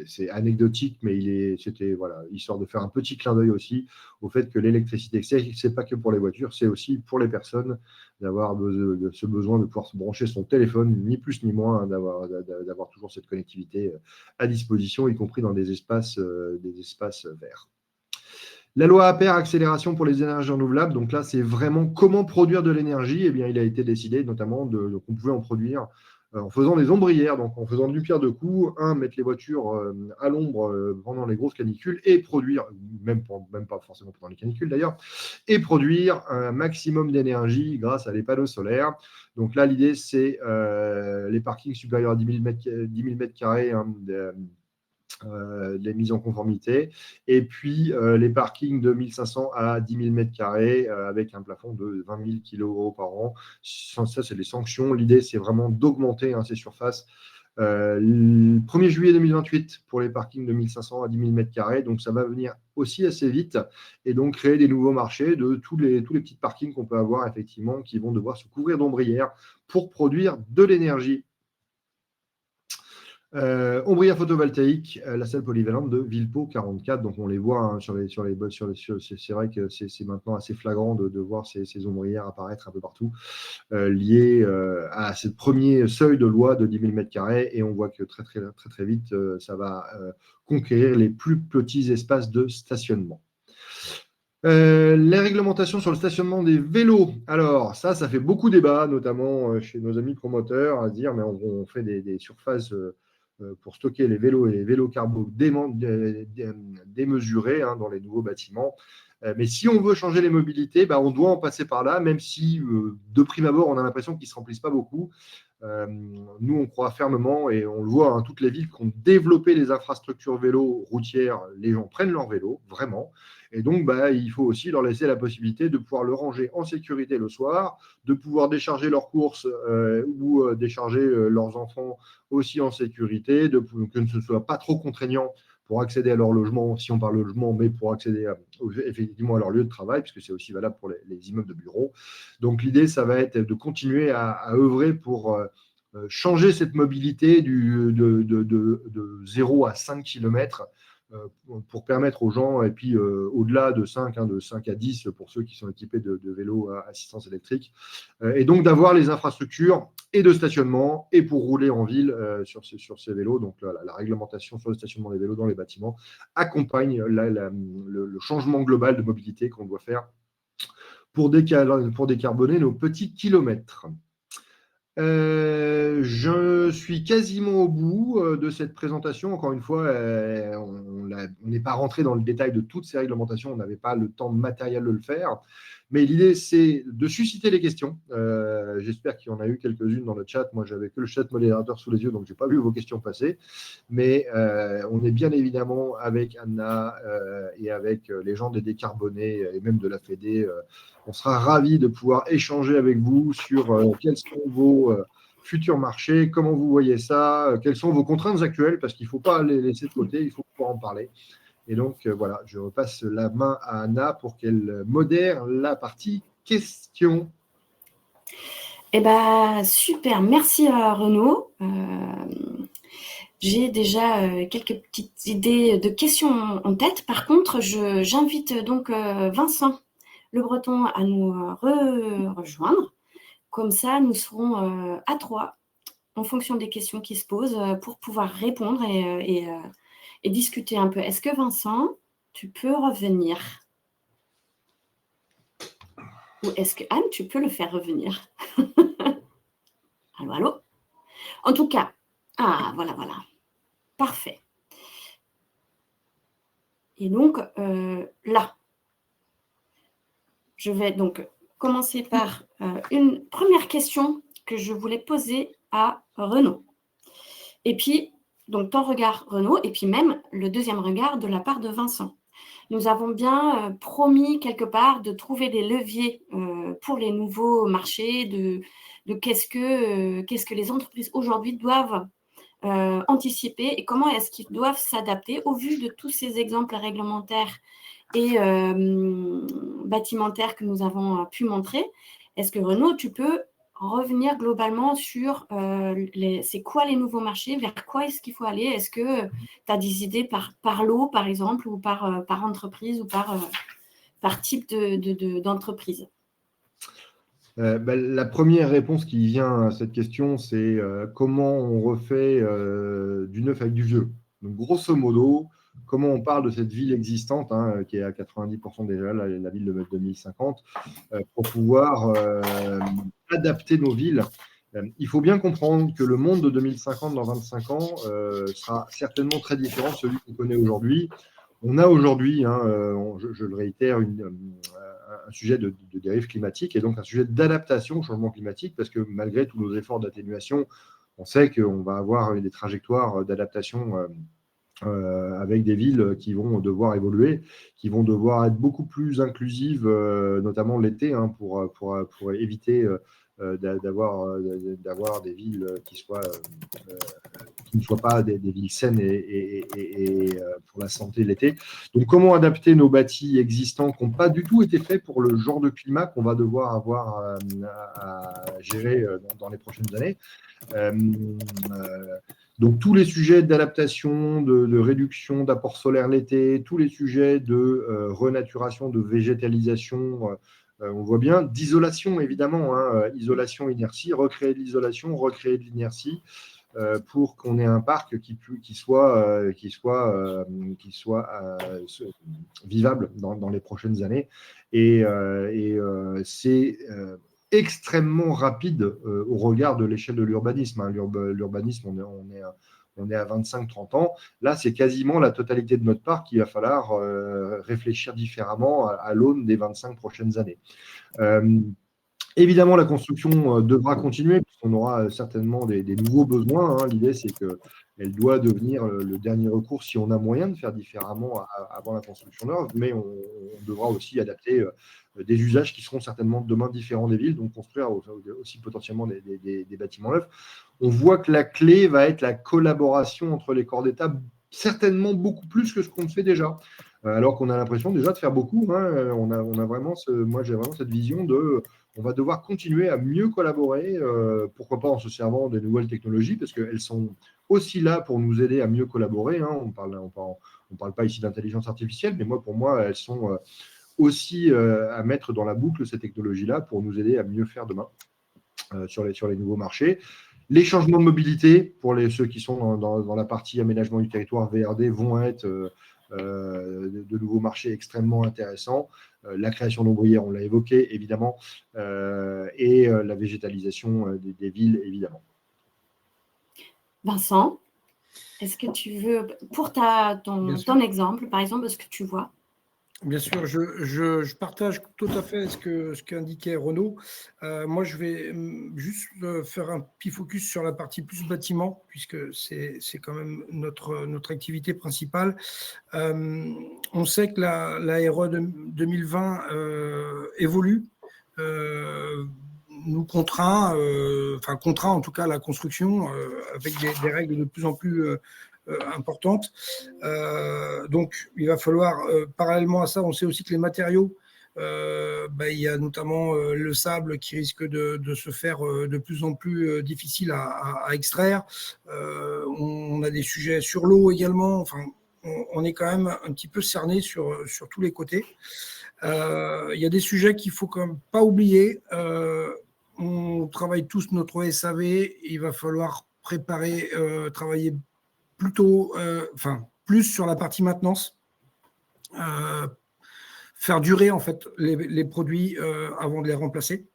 C'est anecdotique, mais c'était voilà, histoire de faire un petit clin d'œil aussi au fait que l'électricité, c'est pas que pour les voitures, c'est aussi pour les personnes d'avoir ce besoin de pouvoir se brancher son téléphone, ni plus ni moins, hein, d'avoir toujours cette connectivité à disposition, y compris dans des espaces verts. La loi APER, accélération pour les énergies renouvelables, donc là, c'est vraiment comment produire de l'énergie. Eh bien, il a été décidé notamment qu'on pouvait en produire en faisant des ombrières, donc en faisant du pierre de coups, mettre les voitures à l'ombre pendant les grosses canicules et produire, même pas forcément pendant les canicules d'ailleurs, et produire un maximum d'énergie grâce à des panneaux solaires. Donc là, l'idée, c'est les parkings supérieurs à 10 000 mètres carrés, hein, les mises en conformité, et puis les parkings de 1500 à 10 000 m² avec un plafond de 20 000 kg par an. Ça, c'est les sanctions. L'idée, c'est vraiment d'augmenter, hein, ces surfaces. Le 1er juillet 2028 pour les parkings de 1500 à 10 000 m². Donc, ça va venir aussi assez vite et donc créer des nouveaux marchés de tous les petits parkings qu'on peut avoir, effectivement, qui vont devoir se couvrir d'ombrières pour produire de l'énergie. Ombrière photovoltaïque, la salle polyvalente de Villepot 44. Donc on les voit, hein, c'est vrai que c'est maintenant assez flagrant de voir ces ombrières apparaître un peu partout, liées à ce premier seuil de loi de 10 000 m². Et on voit que très vite, ça va conquérir les plus petits espaces de stationnement. Les réglementations sur le stationnement des vélos. Alors, ça fait beaucoup débat, notamment chez nos amis promoteurs, à se dire, mais on fait des surfaces pour stocker les vélos et les vélos carbo démesurés, hein, dans les nouveaux bâtiments. Mais si on veut changer les mobilités, on doit en passer par là, même si de prime abord, on a l'impression qu'ils ne se remplissent pas beaucoup. Nous, on croit fermement, et on le voit, hein, toutes les villes qui ont développé les infrastructures vélo routières, les gens prennent leur vélo, vraiment. Et donc, il faut aussi leur laisser la possibilité de pouvoir le ranger en sécurité le soir, de pouvoir décharger leurs courses ou décharger leurs enfants aussi en sécurité, que ce ne soit pas trop contraignant pour accéder à leur logement, si on parle logement, mais pour accéder effectivement à leur lieu de travail, puisque c'est aussi valable pour les immeubles de bureaux. Donc l'idée, ça va être de continuer à œuvrer pour changer cette mobilité de 0 à 5 km pour permettre aux gens, et puis au-delà de 5, de 5 à 10 pour ceux qui sont équipés de vélos à assistance électrique, et donc d'avoir les infrastructures et de stationnement et pour rouler en ville sur ces vélos. Donc la réglementation sur le stationnement des vélos dans les bâtiments accompagne le changement global de mobilité qu'on doit faire pour décarboner nos petits kilomètres. Je suis quasiment au bout de cette présentation. Encore une fois, on n'est pas rentré dans le détail de toutes ces réglementations. On n'avait pas le temps matériel de le faire. Mais l'idée, c'est de susciter les questions. J'espère qu'il y en a eu quelques-unes dans le chat. Moi, j'avais que le chat modérateur sous les yeux, donc je n'ai pas vu vos questions passer. Mais on est bien évidemment avec Anna et avec les gens des décarbonés et même de la Fédé. On sera ravis de pouvoir échanger avec vous sur quels sont vos futurs marchés, comment vous voyez ça, quelles sont vos contraintes actuelles, parce qu'il ne faut pas les laisser de côté, il faut pouvoir en parler. Et donc, voilà, je repasse la main à Anna pour qu'elle modère la partie questions. Eh bien, super, merci à Renaud. J'ai déjà quelques petites idées de questions en tête. Par contre, j'invite donc Vincent Le Breton à nous rejoindre. Comme ça, nous serons à 3 en fonction des questions qui se posent pour pouvoir répondre et discuter un peu. Est-ce que Vincent, tu peux revenir? Ou est-ce que Anne, tu peux le faire revenir? Allô, allô? En tout cas, voilà. Parfait. Et donc, là, je vais donc commencer par une première question que je voulais poser à Renaud. Et puis, donc ton regard, Renaud, et puis même le deuxième regard de la part de Vincent. Nous avons bien promis quelque part de trouver des leviers pour les nouveaux marchés, de qu'est-ce que les entreprises aujourd'hui doivent anticiper et comment est-ce qu'ils doivent s'adapter au vu de tous ces exemples réglementaires et bâtimentaires que nous avons pu montrer. Est-ce que Renaud, tu peux revenir globalement sur c'est quoi les nouveaux marchés, vers quoi est-ce qu'il faut aller? Est-ce que tu as des idées par lot, par exemple, ou par entreprise, ou par type d'entreprise? La première réponse qui vient à cette question, c'est comment on refait du neuf avec du vieux. Donc, grosso modo, comment on parle de cette ville existante, qui est à 90% déjà, la ville de 2050, pour pouvoir adapter nos villes. Il faut bien comprendre que le monde de 2050, dans 25 ans, sera certainement très différent de celui qu'on connaît aujourd'hui. On a aujourd'hui, je le réitère, un sujet de dérive climatique et donc un sujet d'adaptation au changement climatique, parce que malgré tous nos efforts d'atténuation, on sait qu'on va avoir des trajectoires d'adaptation avec des villes qui vont devoir évoluer, qui vont devoir être beaucoup plus inclusives, notamment l'été, pour éviter d'avoir des villes qui ne soient pas des villes saines et pour la santé l'été. Donc, comment adapter nos bâtis existants qui n'ont pas du tout été faits pour le genre de climat qu'on va devoir avoir à gérer dans les prochaines années. Donc, tous les sujets d'adaptation, de réduction d'apport solaire l'été, tous les sujets de renaturation, de végétalisation, on voit bien, d'isolation évidemment, isolation, inertie, recréer de l'isolation, recréer de l'inertie, pour qu'on ait un parc qui soit vivable dans les prochaines années. Et c'est extrêmement rapide au regard de l'échelle de l'urbanisme. L'urbanisme, on est à 25-30 ans. Là, c'est quasiment la totalité de notre parc qu'il va falloir réfléchir différemment à l'aune des 25 prochaines années. Évidemment, la construction devra continuer, puisqu'on aura certainement des nouveaux besoins. L'idée, c'est qu'elle doit devenir le dernier recours si on a moyen de faire différemment avant la construction neuve, mais on devra aussi adapter des usages qui seront certainement demain différents des villes, donc construire aussi potentiellement des bâtiments neufs. On voit que la clé va être la collaboration entre les corps d'État, certainement beaucoup plus que ce qu'on fait déjà. Alors qu'on a l'impression déjà de faire beaucoup. On a vraiment moi, j'ai vraiment cette vision de... On va devoir continuer à mieux collaborer, pourquoi pas en se servant des nouvelles technologies, parce qu'elles sont aussi là pour nous aider à mieux collaborer. On parle pas ici d'intelligence artificielle, mais pour moi, elles sont aussi à mettre dans la boucle, ces technologies-là, pour nous aider à mieux faire demain sur les nouveaux marchés. Les changements de mobilité, pour ceux qui sont dans la partie aménagement du territoire VRD, vont être de nouveaux marchés extrêmement intéressants. La création d'ombrières, on l'a évoqué, évidemment, et la végétalisation des villes, évidemment. Vincent, est-ce que tu veux, pour ton exemple, par exemple, ce que tu vois? Bien sûr, je partage tout à fait ce qu'indiquait Renaud. Moi, je vais juste faire un petit focus sur la partie plus bâtiment, puisque c'est quand même notre activité principale. On sait que la RE 2020 évolue, nous contraint en tout cas la construction avec des règles de plus en plus importante. Donc, il va falloir, parallèlement à ça, on sait aussi que les matériaux, il y a notamment le sable qui risque de se faire de plus en plus difficile à extraire. On a des sujets sur l'eau également. Enfin, on est quand même un petit peu cerné sur tous les côtés. Il y a des sujets qu'il ne faut quand même pas oublier. On travaille tous notre SAV. Il va falloir préparer, travailler plutôt, plus sur la partie maintenance. Faire durer en fait les produits avant de les remplacer.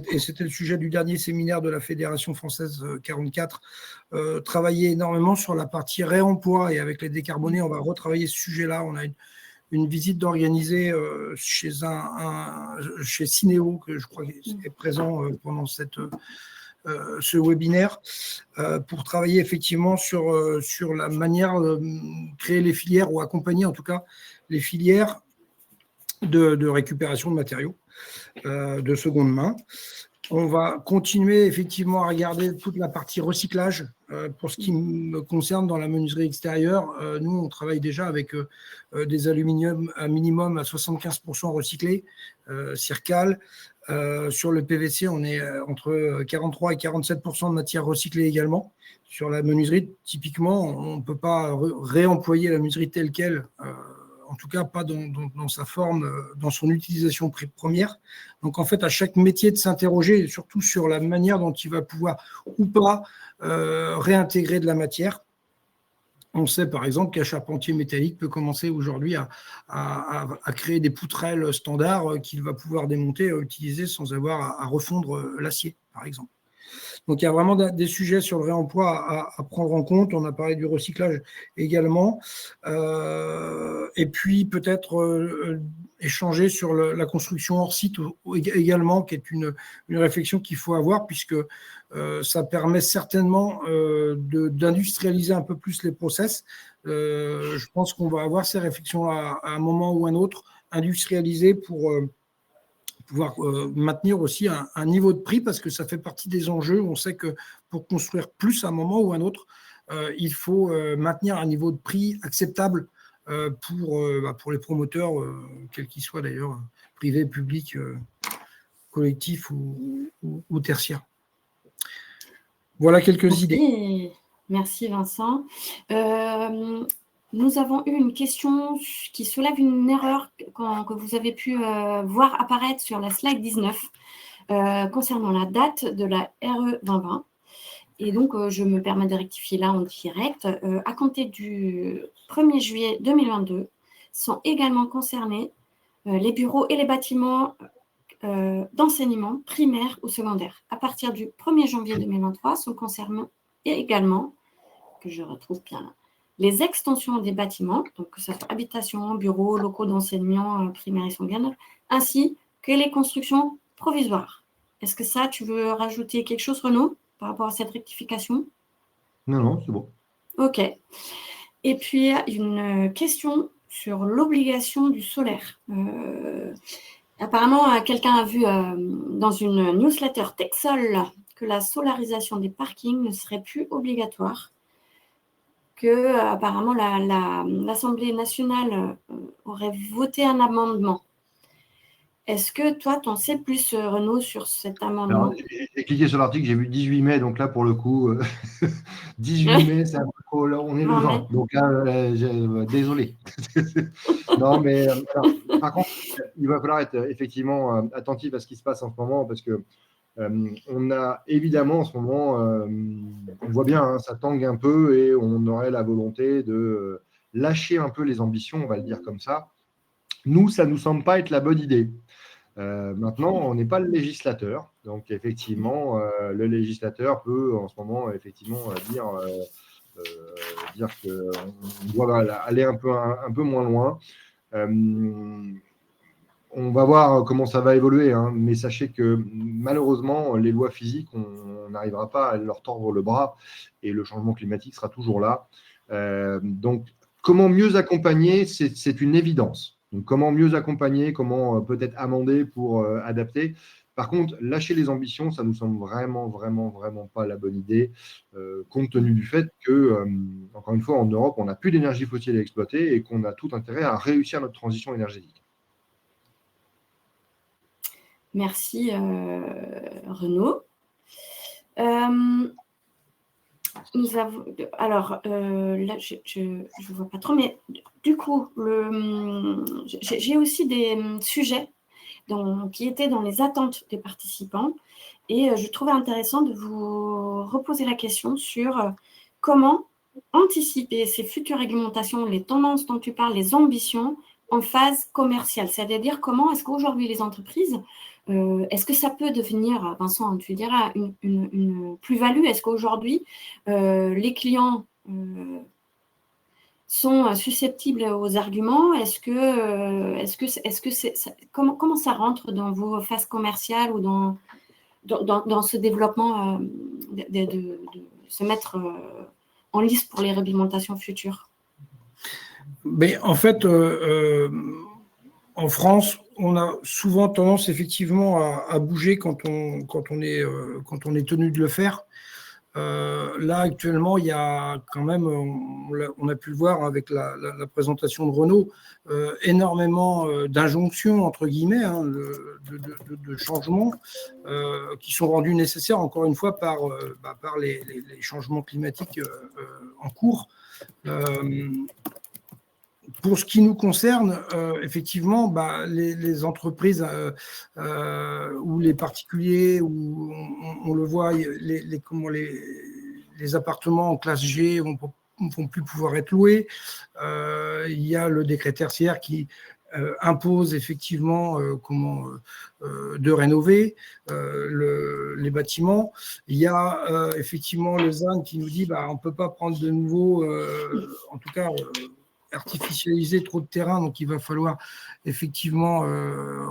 Et c'était le sujet du dernier séminaire de la Fédération française 44, travailler énormément sur la partie réemploi, et avec les décarbonés, on va retravailler ce sujet-là. On a une visite d'organiser chez Cinéo, que je crois est présent pendant ce webinaire, pour travailler effectivement sur la manière de créer les filières, ou accompagner en tout cas les filières de récupération de matériaux de seconde main. On va continuer effectivement à regarder toute la partie recyclage. Pour ce qui me concerne dans la menuiserie extérieure, nous on travaille déjà avec des aluminiums à minimum à 75% recyclés, Circal. Sur le PVC, on est entre 43 et 47% de matière recyclée également. Sur la menuiserie, typiquement, on ne peut pas réemployer la menuiserie telle qu'elle, en tout cas pas dans sa forme, dans son utilisation première. Donc en fait, à chaque métier de s'interroger, surtout sur la manière dont il va pouvoir ou pas réintégrer de la matière. On sait par exemple qu'un charpentier métallique peut commencer aujourd'hui à créer des poutrelles standards qu'il va pouvoir démonter et utiliser sans avoir à refondre l'acier, par exemple. Donc il y a vraiment des sujets sur le réemploi à prendre en compte. On a parlé du recyclage également. Et puis peut-être échanger sur la construction hors site également, qui est une réflexion qu'il faut avoir, puisque ça permet certainement d'industrialiser un peu plus les process. Je pense qu'on va avoir ces réflexions-là à un moment ou un autre, industrialisées pour pouvoir maintenir aussi un niveau de prix, parce que ça fait partie des enjeux. On sait que pour construire plus à un moment ou un autre, il faut maintenir un niveau de prix acceptable pour les promoteurs, quels qu'ils soient d'ailleurs, privés, publics, collectifs ou tertiaires. Voilà quelques idées. Merci Vincent. Nous avons eu une question qui soulève une erreur que vous avez pu voir apparaître sur la slide 19 concernant la date de la RE 2020. Et donc, je me permets de rectifier là en direct. À compter du 1er juillet 2022, sont également concernés les bureaux et les bâtiments d'enseignement primaire ou secondaire. À partir du 1er janvier 2023, sont concernés également, que je retrouve bien là, les extensions des bâtiments, donc que ce soit habitations, bureaux, locaux d'enseignement primaire et secondaire, ainsi que les constructions provisoires. Est-ce que ça, tu veux rajouter quelque chose, Renaud, par rapport à cette rectification? Non, c'est bon. Ok. Et puis, une question sur l'obligation du solaire. Apparemment, quelqu'un a vu dans une newsletter Texol que la solarisation des parkings ne serait plus obligatoire, que apparemment l'Assemblée nationale aurait voté un amendement. Est-ce que toi, tu en sais plus, Renaud, sur cet amendement? J'ai cliqué sur l'article, j'ai vu 18 mai, donc là, pour le coup, 18 mai, c'est un peu trop là, on est le 20, donc là, désolé. Non, mais alors, par contre, il va falloir être effectivement attentif à ce qui se passe en ce moment, parce que on a évidemment en ce moment, on voit bien, hein, ça tangue un peu, et on aurait la volonté de lâcher un peu les ambitions, on va le dire comme ça. Nous, ça ne nous semble pas être la bonne idée. Maintenant, on n'est pas le législateur, donc effectivement, le législateur peut en ce moment effectivement dire qu'on doit aller un peu moins loin. On va voir comment ça va évoluer, hein, mais sachez que malheureusement, les lois physiques, on n'arrivera pas à leur tordre le bras, et le changement climatique sera toujours là. Donc, comment mieux accompagner, c'est une évidence. Donc, comment mieux accompagner, comment peut-être amender pour adapter. Par contre, lâcher les ambitions, ça nous semble vraiment pas la bonne idée, compte tenu du fait que, encore une fois, en Europe, on n'a plus d'énergie fossile à exploiter, et qu'on a tout intérêt à réussir notre transition énergétique. Merci, Renaud. Alors, là, je ne vois pas trop, mais du coup, j'ai aussi des sujets qui étaient dans les attentes des participants. Et je trouvais intéressant de vous reposer la question sur comment anticiper ces futures réglementations, les tendances dont tu parles, les ambitions en phase commerciale. C'est-à-dire comment est-ce qu'aujourd'hui les entreprises, est-ce que ça peut devenir, Vincent, tu diras, une plus-value? Est-ce qu'aujourd'hui, les clients sont susceptibles aux arguments? Comment ça rentre dans vos phases commerciales ou dans ce développement de se mettre en lice pour les réglementations futures? Mais en fait, en France, on a souvent tendance effectivement à bouger quand on est tenu de le faire. Là, actuellement, il y a quand même, on a pu le voir avec la présentation de Renault, énormément d'injonctions, entre guillemets, hein, de changements qui sont rendus nécessaires, encore une fois, par les changements climatiques en cours. Pour ce qui nous concerne, effectivement, les entreprises ou les particuliers, où on le voit, les appartements en classe G ne vont plus pouvoir être loués. Il y a le décret tertiaire qui impose effectivement de rénover les bâtiments. Il y a effectivement le ZAN qui nous dit on ne peut pas prendre de nouveau, en tout cas, artificialiser trop de terrain, donc il va falloir effectivement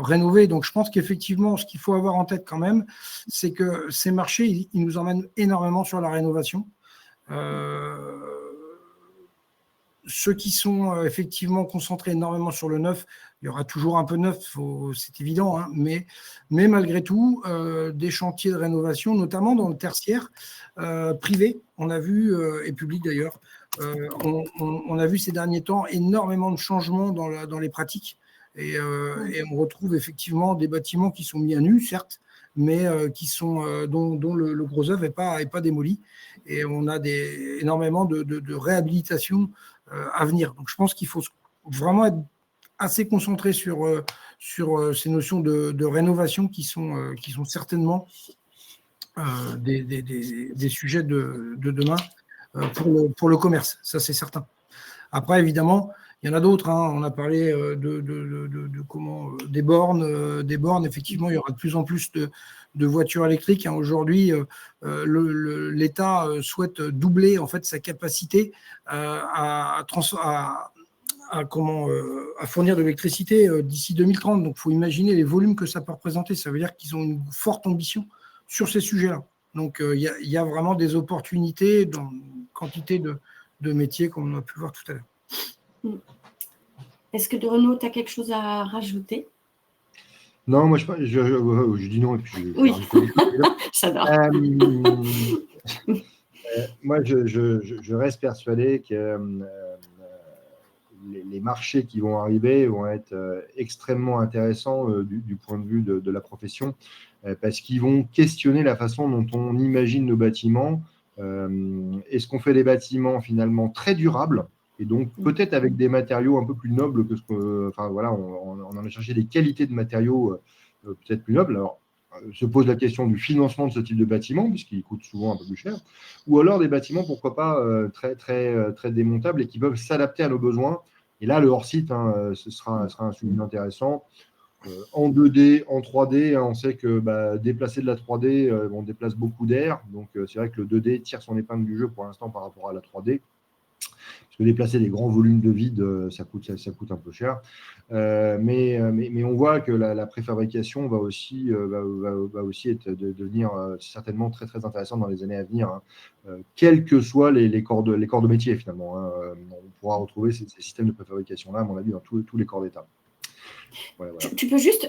rénover. Donc je pense qu'effectivement, ce qu'il faut avoir en tête quand même, c'est que ces marchés, ils nous emmènent énormément sur la rénovation. Ceux qui sont effectivement concentrés énormément sur le neuf, il y aura toujours un peu de neuf, c'est évident, hein, mais malgré tout, des chantiers de rénovation, notamment dans le tertiaire privé, on a vu, et public d'ailleurs, on a vu ces derniers temps énormément de changements dans les pratiques, et on retrouve effectivement des bâtiments qui sont mis à nu, certes, mais dont le gros œuvre n'est pas démoli, et on a énormément de réhabilitation à venir. Donc je pense qu'il faut vraiment être assez concentré sur ces notions de rénovation qui sont certainement des sujets de demain pour le commerce, ça c'est certain. Après, évidemment, il y en a d'autres, hein. On a parlé des bornes. Effectivement, il y aura de plus en plus de voitures électriques, hein. Aujourd'hui, l'État souhaite doubler en fait sa capacité à fournir de l'électricité d'ici 2030. Donc, il faut imaginer les volumes que ça peut représenter. Ça veut dire qu'ils ont une forte ambition sur ces sujets-là. Donc, il y a vraiment des opportunités dans une quantité de métiers, comme on a pu le voir tout à l'heure. Est-ce que Renaud, tu as quelque chose à rajouter? Non, moi je dis non et puis oui. J'adore. Moi, je reste persuadé que les marchés qui vont arriver vont être extrêmement intéressants du point de vue de la profession, parce qu'ils vont questionner la façon dont on imagine nos bâtiments. Est-ce qu'on fait des bâtiments finalement très durables, et donc peut-être avec des matériaux un peu plus nobles que ce que, enfin voilà, on en a cherché des qualités de matériaux peut-être plus nobles. Alors, se pose la question du financement de ce type de bâtiment, puisqu'il coûte souvent un peu plus cher, ou alors des bâtiments, pourquoi pas, très démontables et qui peuvent s'adapter à nos besoins. Et là, le hors-site, hein, ce sera un sujet intéressant. En 2D, en 3D, hein, on sait que déplacer de la 3D, on déplace beaucoup d'air. Donc, c'est vrai que le 2D tire son épingle du jeu pour l'instant par rapport à la 3D. Parce que déplacer des grands volumes de vide, ça coûte un peu cher. Mais on voit que la préfabrication va aussi devenir certainement très, très intéressante dans les années à venir, hein. Quels que soient les corps de métier, finalement, hein. On pourra retrouver ces systèmes de préfabrication-là, à mon avis, dans tous les corps d'État. Voilà. Tu peux juste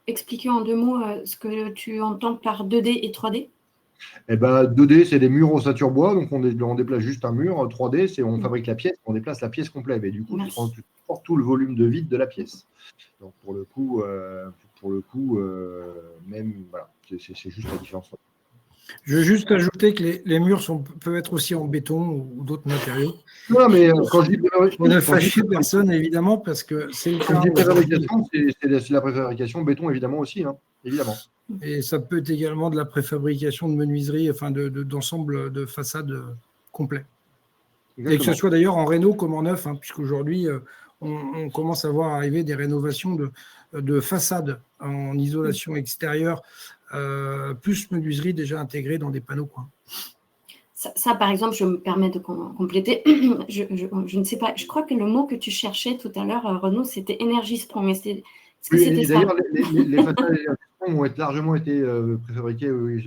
expliquer en 2 mots ce que tu entends par 2D et 3D? 2D, c'est des murs ossature bois, donc on déplace juste un mur. 3D, c'est on fabrique la pièce, on déplace la pièce complète. Et du coup, tu transportes tout le volume de vide de la pièce. Donc pour le coup, même voilà, c'est juste la différence. Je veux juste ajouter que les murs peuvent être aussi en béton ou d'autres matériaux. Non, mais quand je dis Pour ne fâcher personne, évidemment, parce que c'est le cas. Préfabrication, c'est la préfabrication béton, évidemment, aussi, hein, évidemment. Et ça peut être également de la préfabrication de menuiserie, enfin d'ensemble de façades complets. Exactement. Et que ce soit d'ailleurs en réno comme en neuf, hein, puisqu'aujourd'hui, on commence à voir arriver des rénovations de façades en isolation extérieure, plus menuiserie déjà intégrée dans des panneaux, quoi. Ça, par exemple, je me permets de compléter. Je ne sais pas, je crois que le mot que tu cherchais tout à l'heure, Renaud, c'était Énergie-Sprong. Est-ce que c'était ça? D'ailleurs, les façades Énergie-Sprong ont largement été préfabriquées, oui,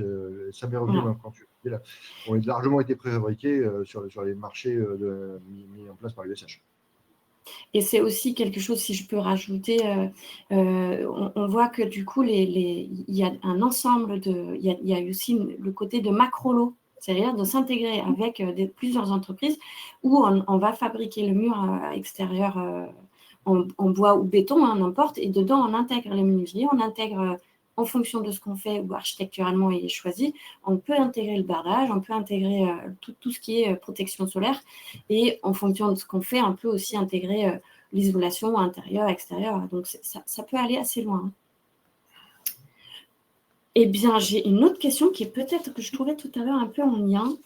ça m'est revenu quand tu es là, ont largement été préfabriquées sur les marchés mis en place par l'USH. Et c'est aussi quelque chose, si je peux rajouter, on voit que du coup, il y a un ensemble il y a aussi le côté de macro-lot, c'est-à-dire de s'intégrer avec plusieurs entreprises où on va fabriquer le mur extérieur en bois ou béton, hein, n'importe, et dedans, on intègre les menuiseries, on intègre en fonction de ce qu'on fait ou architecturalement est choisi, on peut intégrer le bardage, on peut intégrer tout ce qui est protection solaire, et en fonction de ce qu'on fait, on peut aussi intégrer l'isolation intérieure, extérieure. Donc, ça peut aller assez loin. Eh bien, j'ai une autre question qui est peut-être que je trouvais tout à l'heure un peu en lien.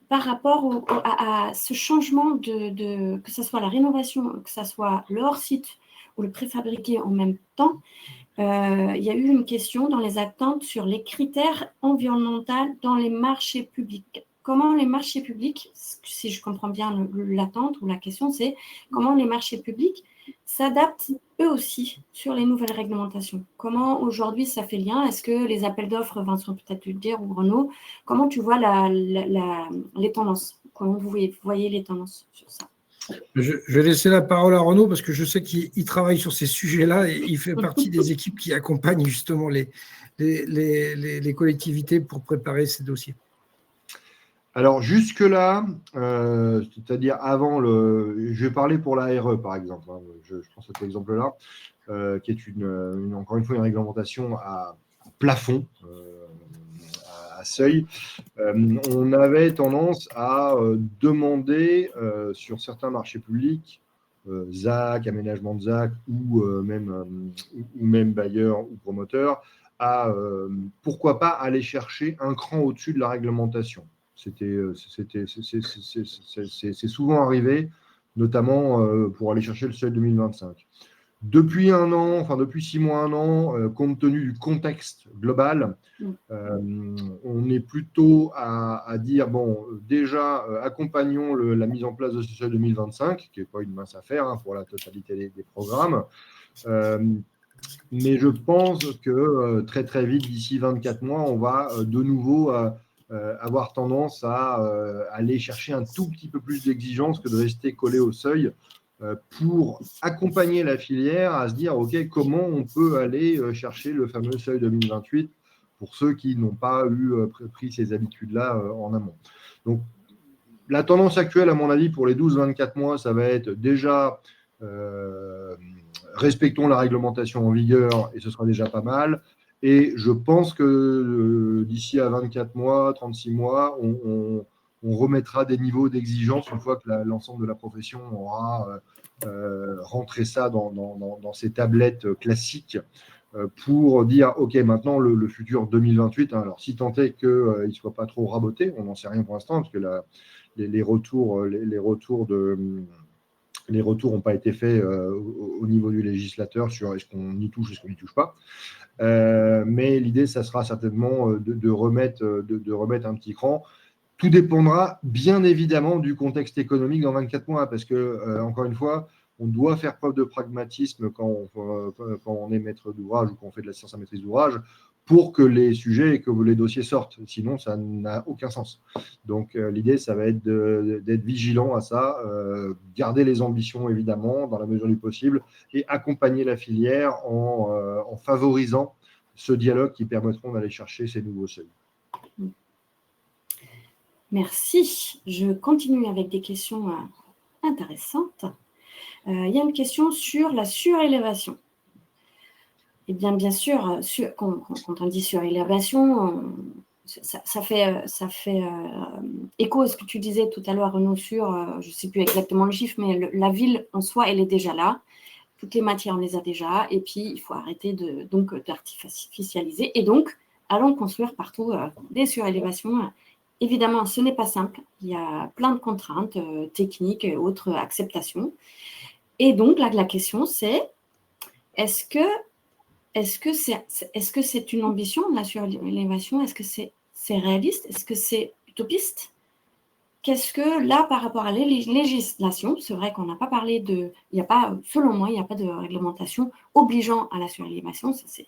Par rapport à ce changement que ce soit la rénovation, que ce soit le hors-site ou le préfabriqué en même temps, il y a eu une question dans les attentes sur les critères environnementaux dans les marchés publics. Comment les marchés publics, si je comprends bien l'attente ou la question, c'est comment les marchés publics s'adaptent eux aussi sur les nouvelles réglementations. Comment aujourd'hui ça fait lien? Est-ce que les appels d'offres, Vincent peut-être tu le dire, ou Renaud, comment tu vois les tendances? Comment vous voyez les tendances sur ça? Je vais laisser la parole à Renaud parce que je sais qu'il travaille sur ces sujets-là et il fait partie des équipes qui accompagnent justement les collectivités pour préparer ces dossiers. Alors jusque-là, c'est-à-dire avant je vais parler pour la RE par exemple, hein, je prends cet exemple-là, qui est encore une fois une réglementation à plafond, à seuil. On avait tendance à demander sur certains marchés publics, ZAC, aménagement de ZAC ou même bailleurs ou promoteurs, à pourquoi pas aller chercher un cran au-dessus de la réglementation. C'est souvent arrivé, notamment pour aller chercher le seuil 2025. Depuis 6 mois, 1 an, compte tenu du contexte global, on est plutôt à dire, bon, déjà, accompagnons la mise en place de ce seuil 2025, qui n'est pas une mince affaire hein, pour la totalité des programmes. Mais je pense que très très vite, d'ici 24 mois, on va de nouveau avoir tendance à aller chercher un tout petit peu plus d'exigence que de rester collé au seuil pour accompagner la filière à se dire, OK, comment on peut aller chercher le fameux seuil 2028 pour ceux qui n'ont pas pris ces habitudes-là en amont. Donc, la tendance actuelle, à mon avis, pour les 12-24 mois, ça va être déjà respectons la réglementation en vigueur et ce sera déjà pas mal. Et je pense que d'ici à 24 mois, 36 mois, on remettra des niveaux d'exigence une fois que l'ensemble de la profession aura rentré ça dans ces tablettes classiques pour dire, OK, maintenant le futur 2028, hein, alors si tant est qu'il ne soit pas trop raboté, on n'en sait rien pour l'instant, parce que les retours n'ont pas été faits au niveau du législateur sur est-ce qu'on y touche, est-ce qu'on n'y touche pas. Mais l'idée, ça sera certainement de remettre un petit cran. Tout dépendra bien évidemment du contexte économique dans 24 mois, parce que, encore une fois, on doit faire preuve de pragmatisme quand on est maître d'ouvrage ou quand on fait de l'assistance à maîtrise d'ouvrage pour que les sujets et que les dossiers sortent. Sinon, ça n'a aucun sens. Donc, l'idée, ça va être d'être vigilant à ça, garder les ambitions, évidemment, dans la mesure du possible, et accompagner la filière en favorisant ce dialogue qui permettront d'aller chercher ces nouveaux seuils. Merci. Je continue avec des questions intéressantes. Il y a une question sur la surélévation. Eh bien sûr, quand on dit surélévation, ça fait écho à ce que tu disais tout à l'heure, Renaud, sur, je ne sais plus exactement le chiffre, mais la ville en soi, elle est déjà là. Toutes les matières, on les a déjà. Et puis, il faut arrêter d'artificialiser. Et donc, allons construire partout des surélévations. Évidemment, ce n'est pas simple. Il y a plein de contraintes techniques et autres acceptations. Et donc, là, la question, c'est est-ce que c'est une ambition, la surélévation? Est-ce que c'est réaliste? Est-ce que c'est utopiste? Qu'est-ce que, là, par rapport à la législation, c'est vrai qu'on n'a pas parlé de... Il n'y a pas, selon moi, il n'y a pas de réglementation obligeant à la surélévation, c'est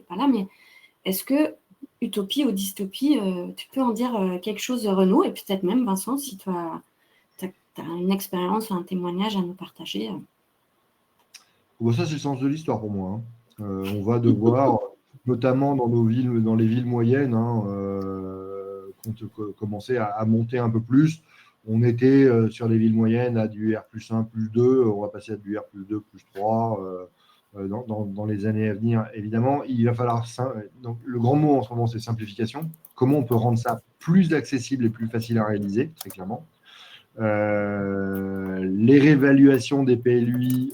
pas là, mais est-ce que utopie ou dystopie, tu peux en dire quelque chose, Renaud, et peut-être même, Vincent, si toi, tu as une expérience, un témoignage à nous partager. Bon, ça, c'est le sens de l'histoire pour moi. On va devoir, notamment dans nos villes, dans les villes moyennes, commencer à monter un peu plus. On était sur les villes moyennes à du R+1, +2. On va passer à du R+2, +3 dans les années à venir. Évidemment, il va falloir... Donc, le grand mot en ce moment, c'est simplification. Comment on peut rendre ça plus accessible et plus facile à réaliser, très clairement. Les réévaluations des PLUI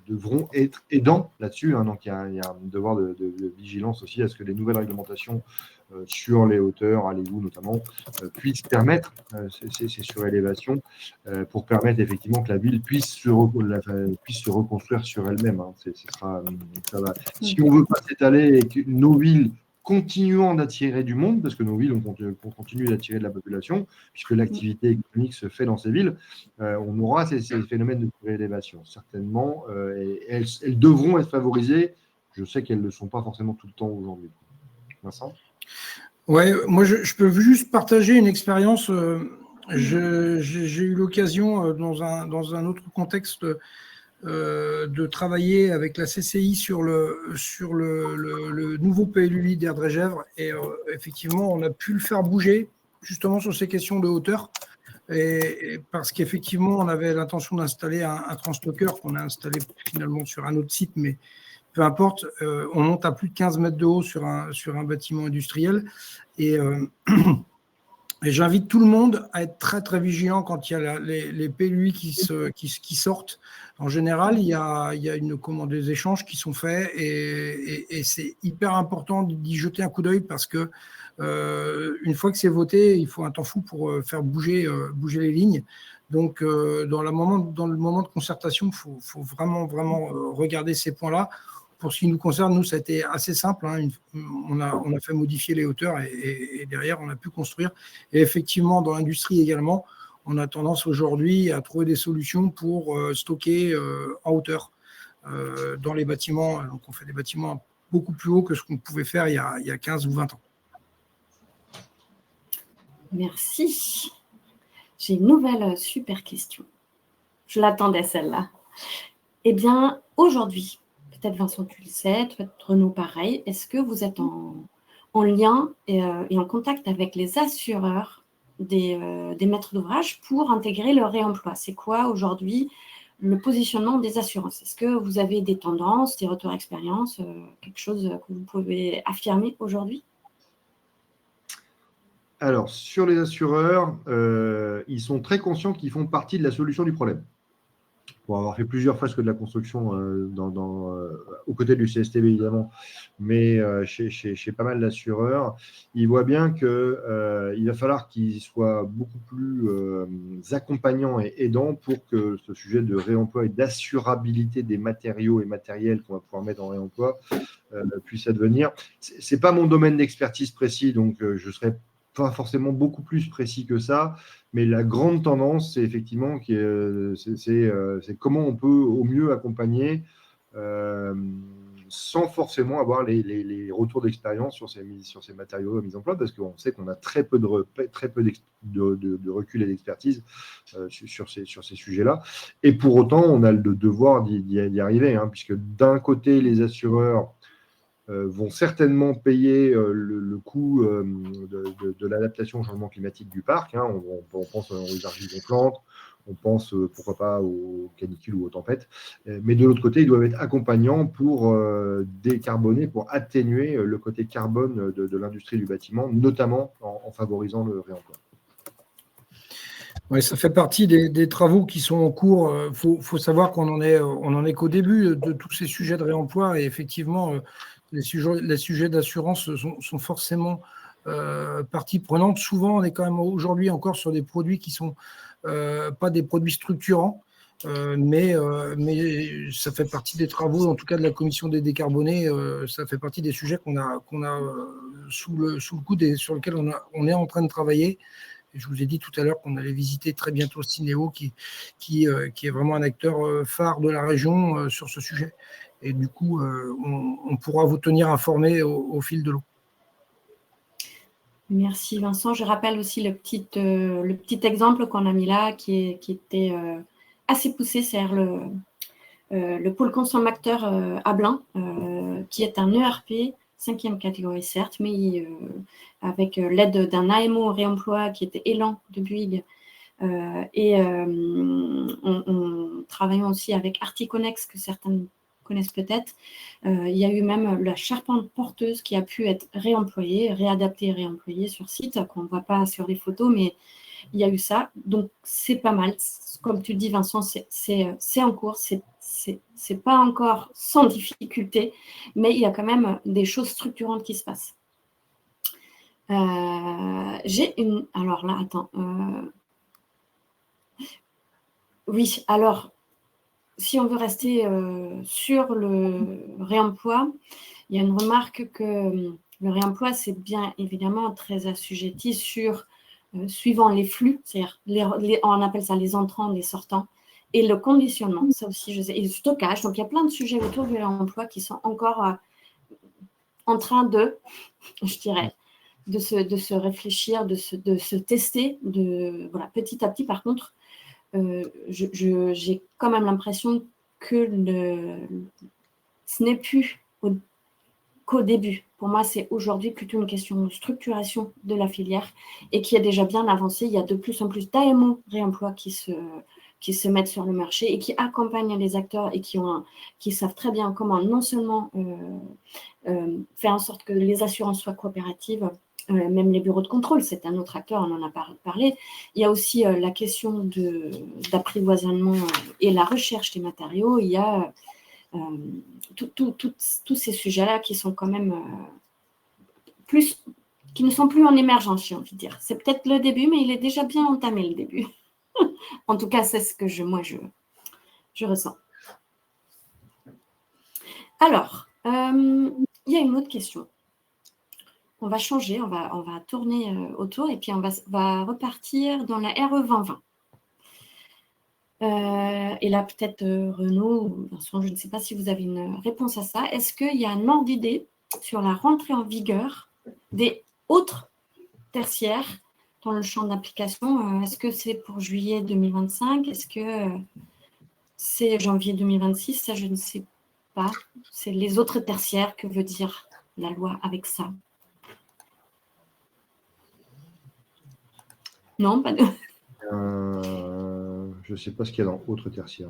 devront être aidants là-dessus. Donc, il y a un devoir de vigilance aussi à ce que les nouvelles réglementations sur les hauteurs, à l'égout notamment, puissent permettre ces surélévations pour permettre effectivement que la ville puisse se reconstruire sur elle-même. Ça va. Si on ne veut pas s'étaler et que nos villes continuant d'attirer du monde, parce que nos villes, on continue d'attirer de la population, puisque l'activité économique se fait dans ces villes, on aura ces phénomènes de surélévation, certainement, et elles devront être favorisées. Je sais qu'elles ne le sont pas forcément tout le temps aujourd'hui. Vincent ? Ouais, moi, je peux juste partager une expérience. J'ai eu l'occasion, dans un autre contexte, de travailler avec la CCI sur le nouveau PLUI d'Erdre-et-Gèvres. Et effectivement, on a pu le faire bouger justement sur ces questions de hauteur. Et parce qu'effectivement, on avait l'intention d'installer un transstocker qu'on a installé finalement sur un autre site, mais peu importe, on monte à plus de 15 mètres de haut sur un bâtiment industriel. Et j'invite tout le monde à être très, très vigilant quand il y a les PLUI qui sortent. En général, il y a des échanges qui sont faits et c'est hyper important d'y jeter un coup d'œil parce que une fois que c'est voté, il faut un temps fou pour faire bouger les lignes. Donc, dans le moment de concertation, il faut vraiment regarder ces points-là. Pour ce qui nous concerne, nous, ça a été assez simple. On a fait modifier les hauteurs et derrière, on a pu construire. Et effectivement, dans l'industrie également, on a tendance aujourd'hui à trouver des solutions pour stocker en hauteur dans les bâtiments. Donc, on fait des bâtiments beaucoup plus hauts que ce qu'on pouvait faire il y a 15 ou 20 ans. Merci. J'ai une nouvelle super question. Je l'attendais, celle-là. Eh bien, aujourd'hui, peut-être Vincent, tu le sais, peut-être Renaud, pareil, est-ce que vous êtes en lien et en contact avec les assureurs des maîtres d'ouvrage pour intégrer le réemploi? C'est quoi aujourd'hui le positionnement des assurances? Est-ce que vous avez des tendances, des retours d'expérience, quelque chose que vous pouvez affirmer aujourd'hui? Alors, sur les assureurs, ils sont très conscients qu'ils font partie de la solution du problème. Pour avoir fait plusieurs phases que de la construction aux côtés du CSTB, évidemment, mais chez pas mal d'assureurs, ils voient bien qu'il va falloir qu'ils soient beaucoup plus accompagnants et aidants pour que ce sujet de réemploi et d'assurabilité des matériaux et matériels qu'on va pouvoir mettre en réemploi puisse advenir. Ce n'est pas mon domaine d'expertise précis, donc je ne serai pas forcément beaucoup plus précis que ça, mais la grande tendance, c'est effectivement c'est comment on peut au mieux accompagner sans forcément avoir les retours d'expérience sur ces matériaux mis en place, parce qu'on sait qu'on a très peu de recul et d'expertise sur ces sujets-là. Et pour autant, on a le devoir d'y arriver, puisque d'un côté, les assureurs vont certainement payer le coût de l'adaptation au changement climatique du parc. On pense aux argiles gonflantes, On pense, pourquoi pas, aux canicules ou aux tempêtes. Mais de l'autre côté, ils doivent être accompagnants pour décarboner, pour atténuer le côté carbone de l'industrie du bâtiment, notamment en favorisant le réemploi. Oui, ça fait partie des travaux qui sont en cours. Faut savoir qu'on en est qu'au début de tous ces sujets de réemploi. Et effectivement, les sujets d'assurance sont forcément partie prenante. Souvent, on est quand même aujourd'hui encore sur des produits qui sont pas des produits structurants, mais ça fait partie des travaux, en tout cas de la commission des décarbonés. Ça fait partie des sujets qu'on a sous le coude et sur lesquels on est en train de travailler. Et je vous ai dit tout à l'heure qu'on allait visiter très bientôt Synéo, qui est vraiment un acteur phare de la région sur ce sujet. Et du coup, on pourra vous tenir informés au fil de l'eau. Merci Vincent. Je rappelle aussi le petit exemple qu'on a mis là, qui était assez poussé, c'est-à-dire le pôle consommateur à Blain, qui est un ERP, 5e catégorie certes, mais avec l'aide d'un AMO réemploi qui était Élan de Bouygues. On travaillons aussi avec Articonex, que certains connaissent peut-être. Il y a eu même la charpente porteuse qui a pu être réemployée, réadaptée et réemployée sur site, qu'on ne voit pas sur les photos, mais il y a eu ça. Donc, c'est pas mal. Comme tu dis, Vincent, c'est en cours. C'est pas encore sans difficulté, mais il y a quand même des choses structurantes qui se passent. Alors là, attends. Oui, alors, si on veut rester sur le réemploi, il y a une remarque que le réemploi, c'est bien évidemment très assujetti sur, suivant les flux, c'est-à-dire on appelle ça les entrants, les sortants, et le conditionnement, ça aussi, je sais, et le stockage. Donc, il y a plein de sujets autour du réemploi qui sont encore en train de, je dirais, de se réfléchir, de se tester, voilà, petit à petit. Par contre, j'ai quand même l'impression que ce n'est plus qu'au début. Pour moi, c'est aujourd'hui plutôt une question de structuration de la filière et qui est déjà bien avancée. Il y a de plus en plus d'AMO réemploi qui se mettent sur le marché et qui accompagnent les acteurs et qui savent très bien comment non seulement faire en sorte que les assurances soient coopératives, même les bureaux de contrôle, c'est un autre acteur, on en a parlé. Il y a aussi la question d'apprivoisement et la recherche des matériaux. Il y a tous ces sujets-là qui sont quand même qui ne sont plus en émergence, j'ai envie de dire. C'est peut-être le début, mais il est déjà bien entamé, le début. En tout cas, c'est ce que je ressens. Alors, il y a une autre question. On va changer, on va tourner autour et puis on va repartir dans la RE 2020. Et là, peut-être Renaud ou Vincent, je ne sais pas si vous avez une réponse à ça. Est-ce qu'il y a un ordre d'idée sur la rentrée en vigueur des autres tertiaires dans le champ d'application? Est-ce que c'est pour juillet 2025? Est-ce que c'est janvier 2026? Ça, je ne sais pas. C'est les autres tertiaires. Que veut dire la loi avec ça? Non, pas de... Je ne sais pas ce qu'il y a dans autres tertiaires.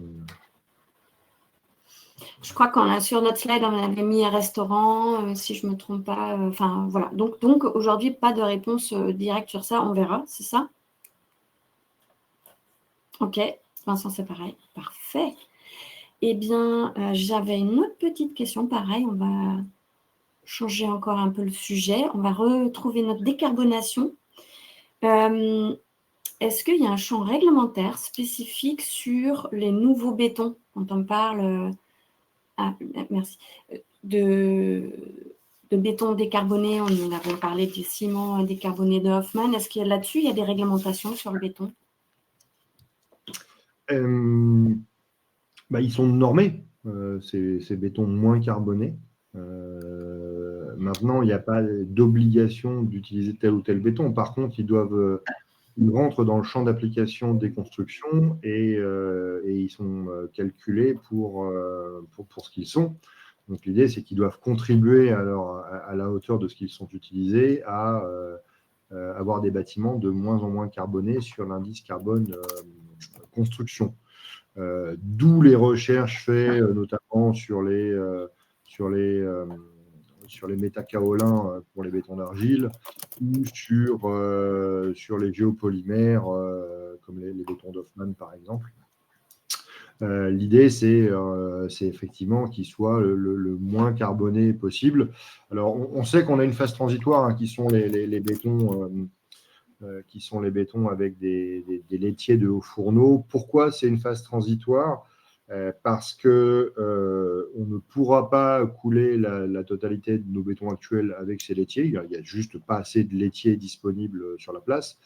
Je crois qu'on a sur notre slide, on avait mis un restaurant, si je ne me trompe pas. Enfin, voilà. Donc aujourd'hui, pas de réponse directe sur ça. On verra, c'est ça? Ok. Vincent, c'est pareil. Parfait. Eh bien, j'avais une autre petite question. Pareil, on va changer encore un peu le sujet. On va retrouver notre décarbonation. Est-ce qu'il y a un champ réglementaire spécifique sur les nouveaux bétons quand on parle merci, de béton décarboné? On avait parlé du ciment décarboné de Hoffmann. Est-ce qu'il y a là-dessus, il y a des réglementations sur le béton? Ils sont normés, ces bétons moins carbonés. Maintenant, il n'y a pas d'obligation d'utiliser tel ou tel béton. Par contre, ils rentrent dans le champ d'application des constructions et ils sont calculés pour ce qu'ils sont. Donc, l'idée, c'est qu'ils doivent contribuer à la hauteur de ce qu'ils sont utilisés à avoir des bâtiments de moins en moins carbonés sur l'indice carbone construction. D'où les recherches faites notamment sur les métacaolins pour les bétons d'argile ou sur les géopolymères comme les bétons d'Hoffmann par exemple. L'idée, c'est effectivement qu'il soit le moins carboné possible. Alors, on sait qu'on a une phase transitoire qui sont les bétons avec des laitiers de hauts fourneaux. Pourquoi c'est une phase transitoire ? Parce que on ne pourra pas couler la totalité de nos bétons actuels avec ces laitiers. Il n'y a juste pas assez de laitiers disponibles sur la place.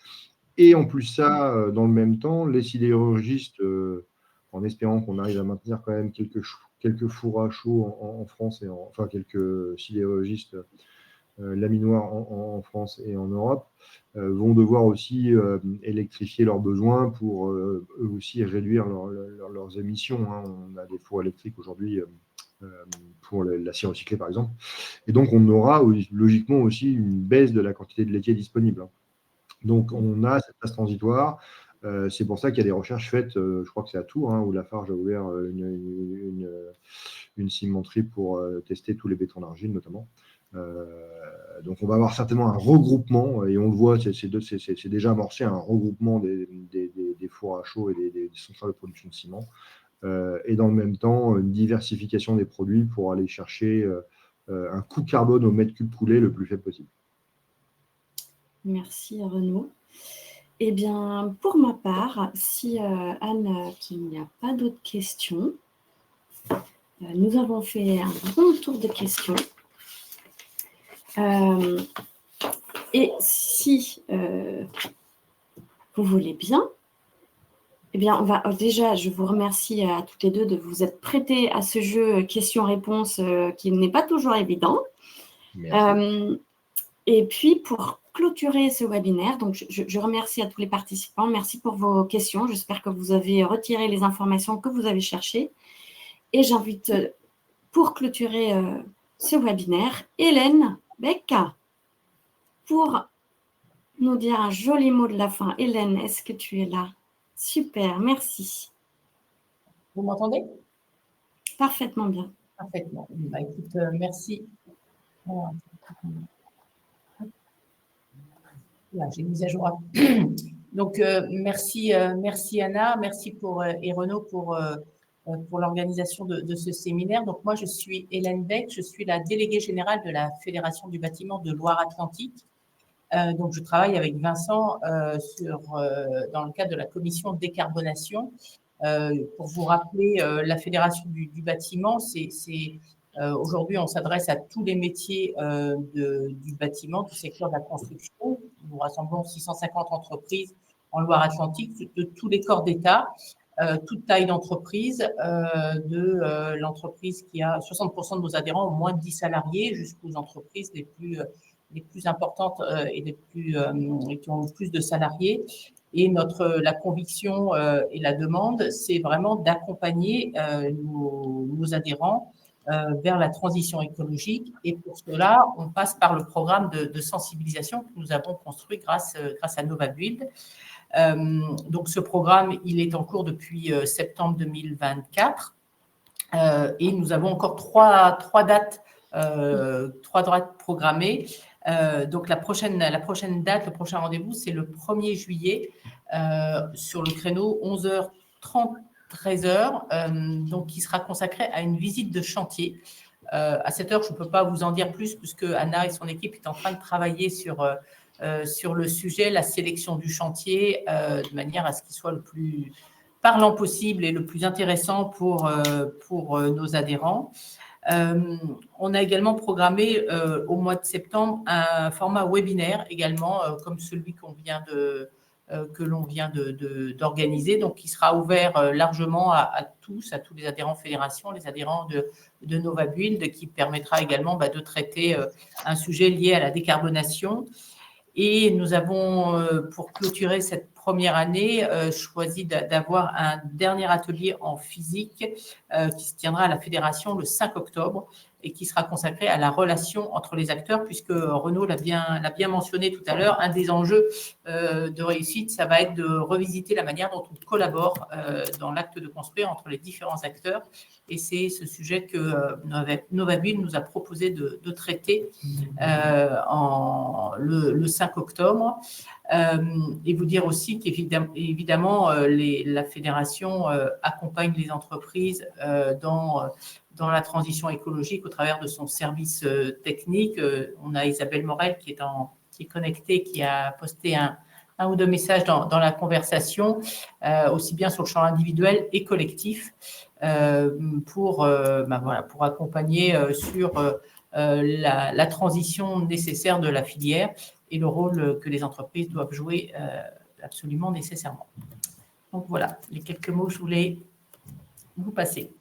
Et en plus ça, dans le même temps, les sidérurgistes, en espérant qu'on arrive à maintenir quand même quelques fours à chaud en France, enfin quelques sidérurgistes laminoirs en France et en Europe, vont devoir aussi électrifier leurs besoins pour eux aussi réduire leurs émissions. On a des fours électriques aujourd'hui pour l'acier recyclé par exemple. Et donc on aura logiquement aussi une baisse de la quantité de laitier disponible. Donc on a cette phase transitoire. C'est pour ça qu'il y a des recherches faites, je crois que c'est à Tours, où Lafarge a ouvert une cimenterie pour tester tous les bétons d'argile notamment. Donc on va avoir certainement un regroupement, et on le voit, c'est déjà amorcé, un regroupement des fours à chaud et des centrales de production de ciment, et dans le même temps une diversification des produits pour aller chercher un coût carbone au mètre cube coulé le plus faible possible. Merci Renaud. Eh bien, pour ma part, si Anne, qu'il n'y a pas d'autres questions, nous avons fait un bon tour de questions. Et si vous voulez bien, eh bien, déjà, je vous remercie à toutes les deux de vous être prêtées à ce jeu questions-réponses qui n'est pas toujours évident. Merci. Et puis, pour clôturer ce webinaire, donc je remercie à tous les participants. Merci pour vos questions. J'espère que vous avez retiré les informations que vous avez cherchées. Et j'invite, pour clôturer ce webinaire, Hélène Becca pour nous dire un joli mot de la fin. Hélène, est-ce que tu es là? Super, merci. Vous m'entendez? Parfaitement bien. Parfaitement. Bah, écoute, merci. Là, j'ai mis à jour. Donc, merci Anna, merci et Renaud pour l'organisation de ce séminaire. Donc, moi, je suis Hélène Beck, je suis la déléguée générale de la Fédération du bâtiment de Loire-Atlantique. Donc, je travaille avec Vincent dans le cadre de la commission décarbonation. Pour vous rappeler, la Fédération du bâtiment, aujourd'hui, on s'adresse à tous les métiers du bâtiment, du secteur de la construction. Nous rassemblons 650 entreprises en Loire-Atlantique, de tous les corps d'État, toute taille d'entreprise, de l'entreprise qui a 60% de nos adhérents ont moins de 10 salariés, jusqu'aux entreprises les plus importantes et qui ont le plus de salariés. Et la conviction et la demande, c'est vraiment d'accompagner nos adhérents vers la transition écologique. Et pour cela, on passe par le programme de sensibilisation que nous avons construit grâce à NovaBuild. Donc, ce programme, il est en cours depuis septembre 2024. Et nous avons encore trois dates programmées. Donc, la prochaine date, le prochain rendez-vous, c'est le 1er juillet sur le créneau 11h30. 13h, donc qui sera consacré à une visite de chantier. À cette heure, je ne peux pas vous en dire plus puisque Anna et son équipe est en train de travailler sur le sujet, la sélection du chantier, de manière à ce qu'il soit le plus parlant possible et le plus intéressant pour nos adhérents. On a également programmé au mois de septembre un format webinaire également, comme celui que l'on vient d'organiser, donc qui sera ouvert largement à tous les adhérents fédération, les adhérents de NovaBuild, qui permettra également de traiter un sujet lié à la décarbonation. Et nous avons, pour clôturer cette première année, choisi d'avoir un dernier atelier en physique qui se tiendra à la fédération le 5 octobre et qui sera consacré à la relation entre les acteurs, puisque Renaud l'a bien mentionné tout à l'heure, un des enjeux de réussite, ça va être de revisiter la manière dont on collabore dans l'acte de construire entre les différents acteurs. Et c'est ce sujet que Novabuild nous a proposé de traiter le 5 octobre. Et vous dire aussi qu'évidemment, la fédération accompagne les entreprises dans la transition écologique au travers de son service technique. On a Isabelle Morel qui est connectée, qui a posté un ou deux messages dans la conversation, aussi bien sur le champ individuel et collectif, pour accompagner sur la transition nécessaire de la filière et le rôle que les entreprises doivent jouer absolument nécessairement. Donc voilà, les quelques mots que je voulais vous passer.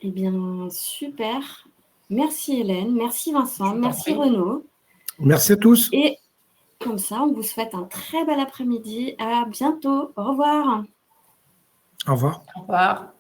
Eh bien, super. Merci Hélène, merci Vincent, merci Renaud. Merci à tous. Et comme ça, on vous souhaite un très bel après-midi. À bientôt. Au revoir. Au revoir. Au revoir.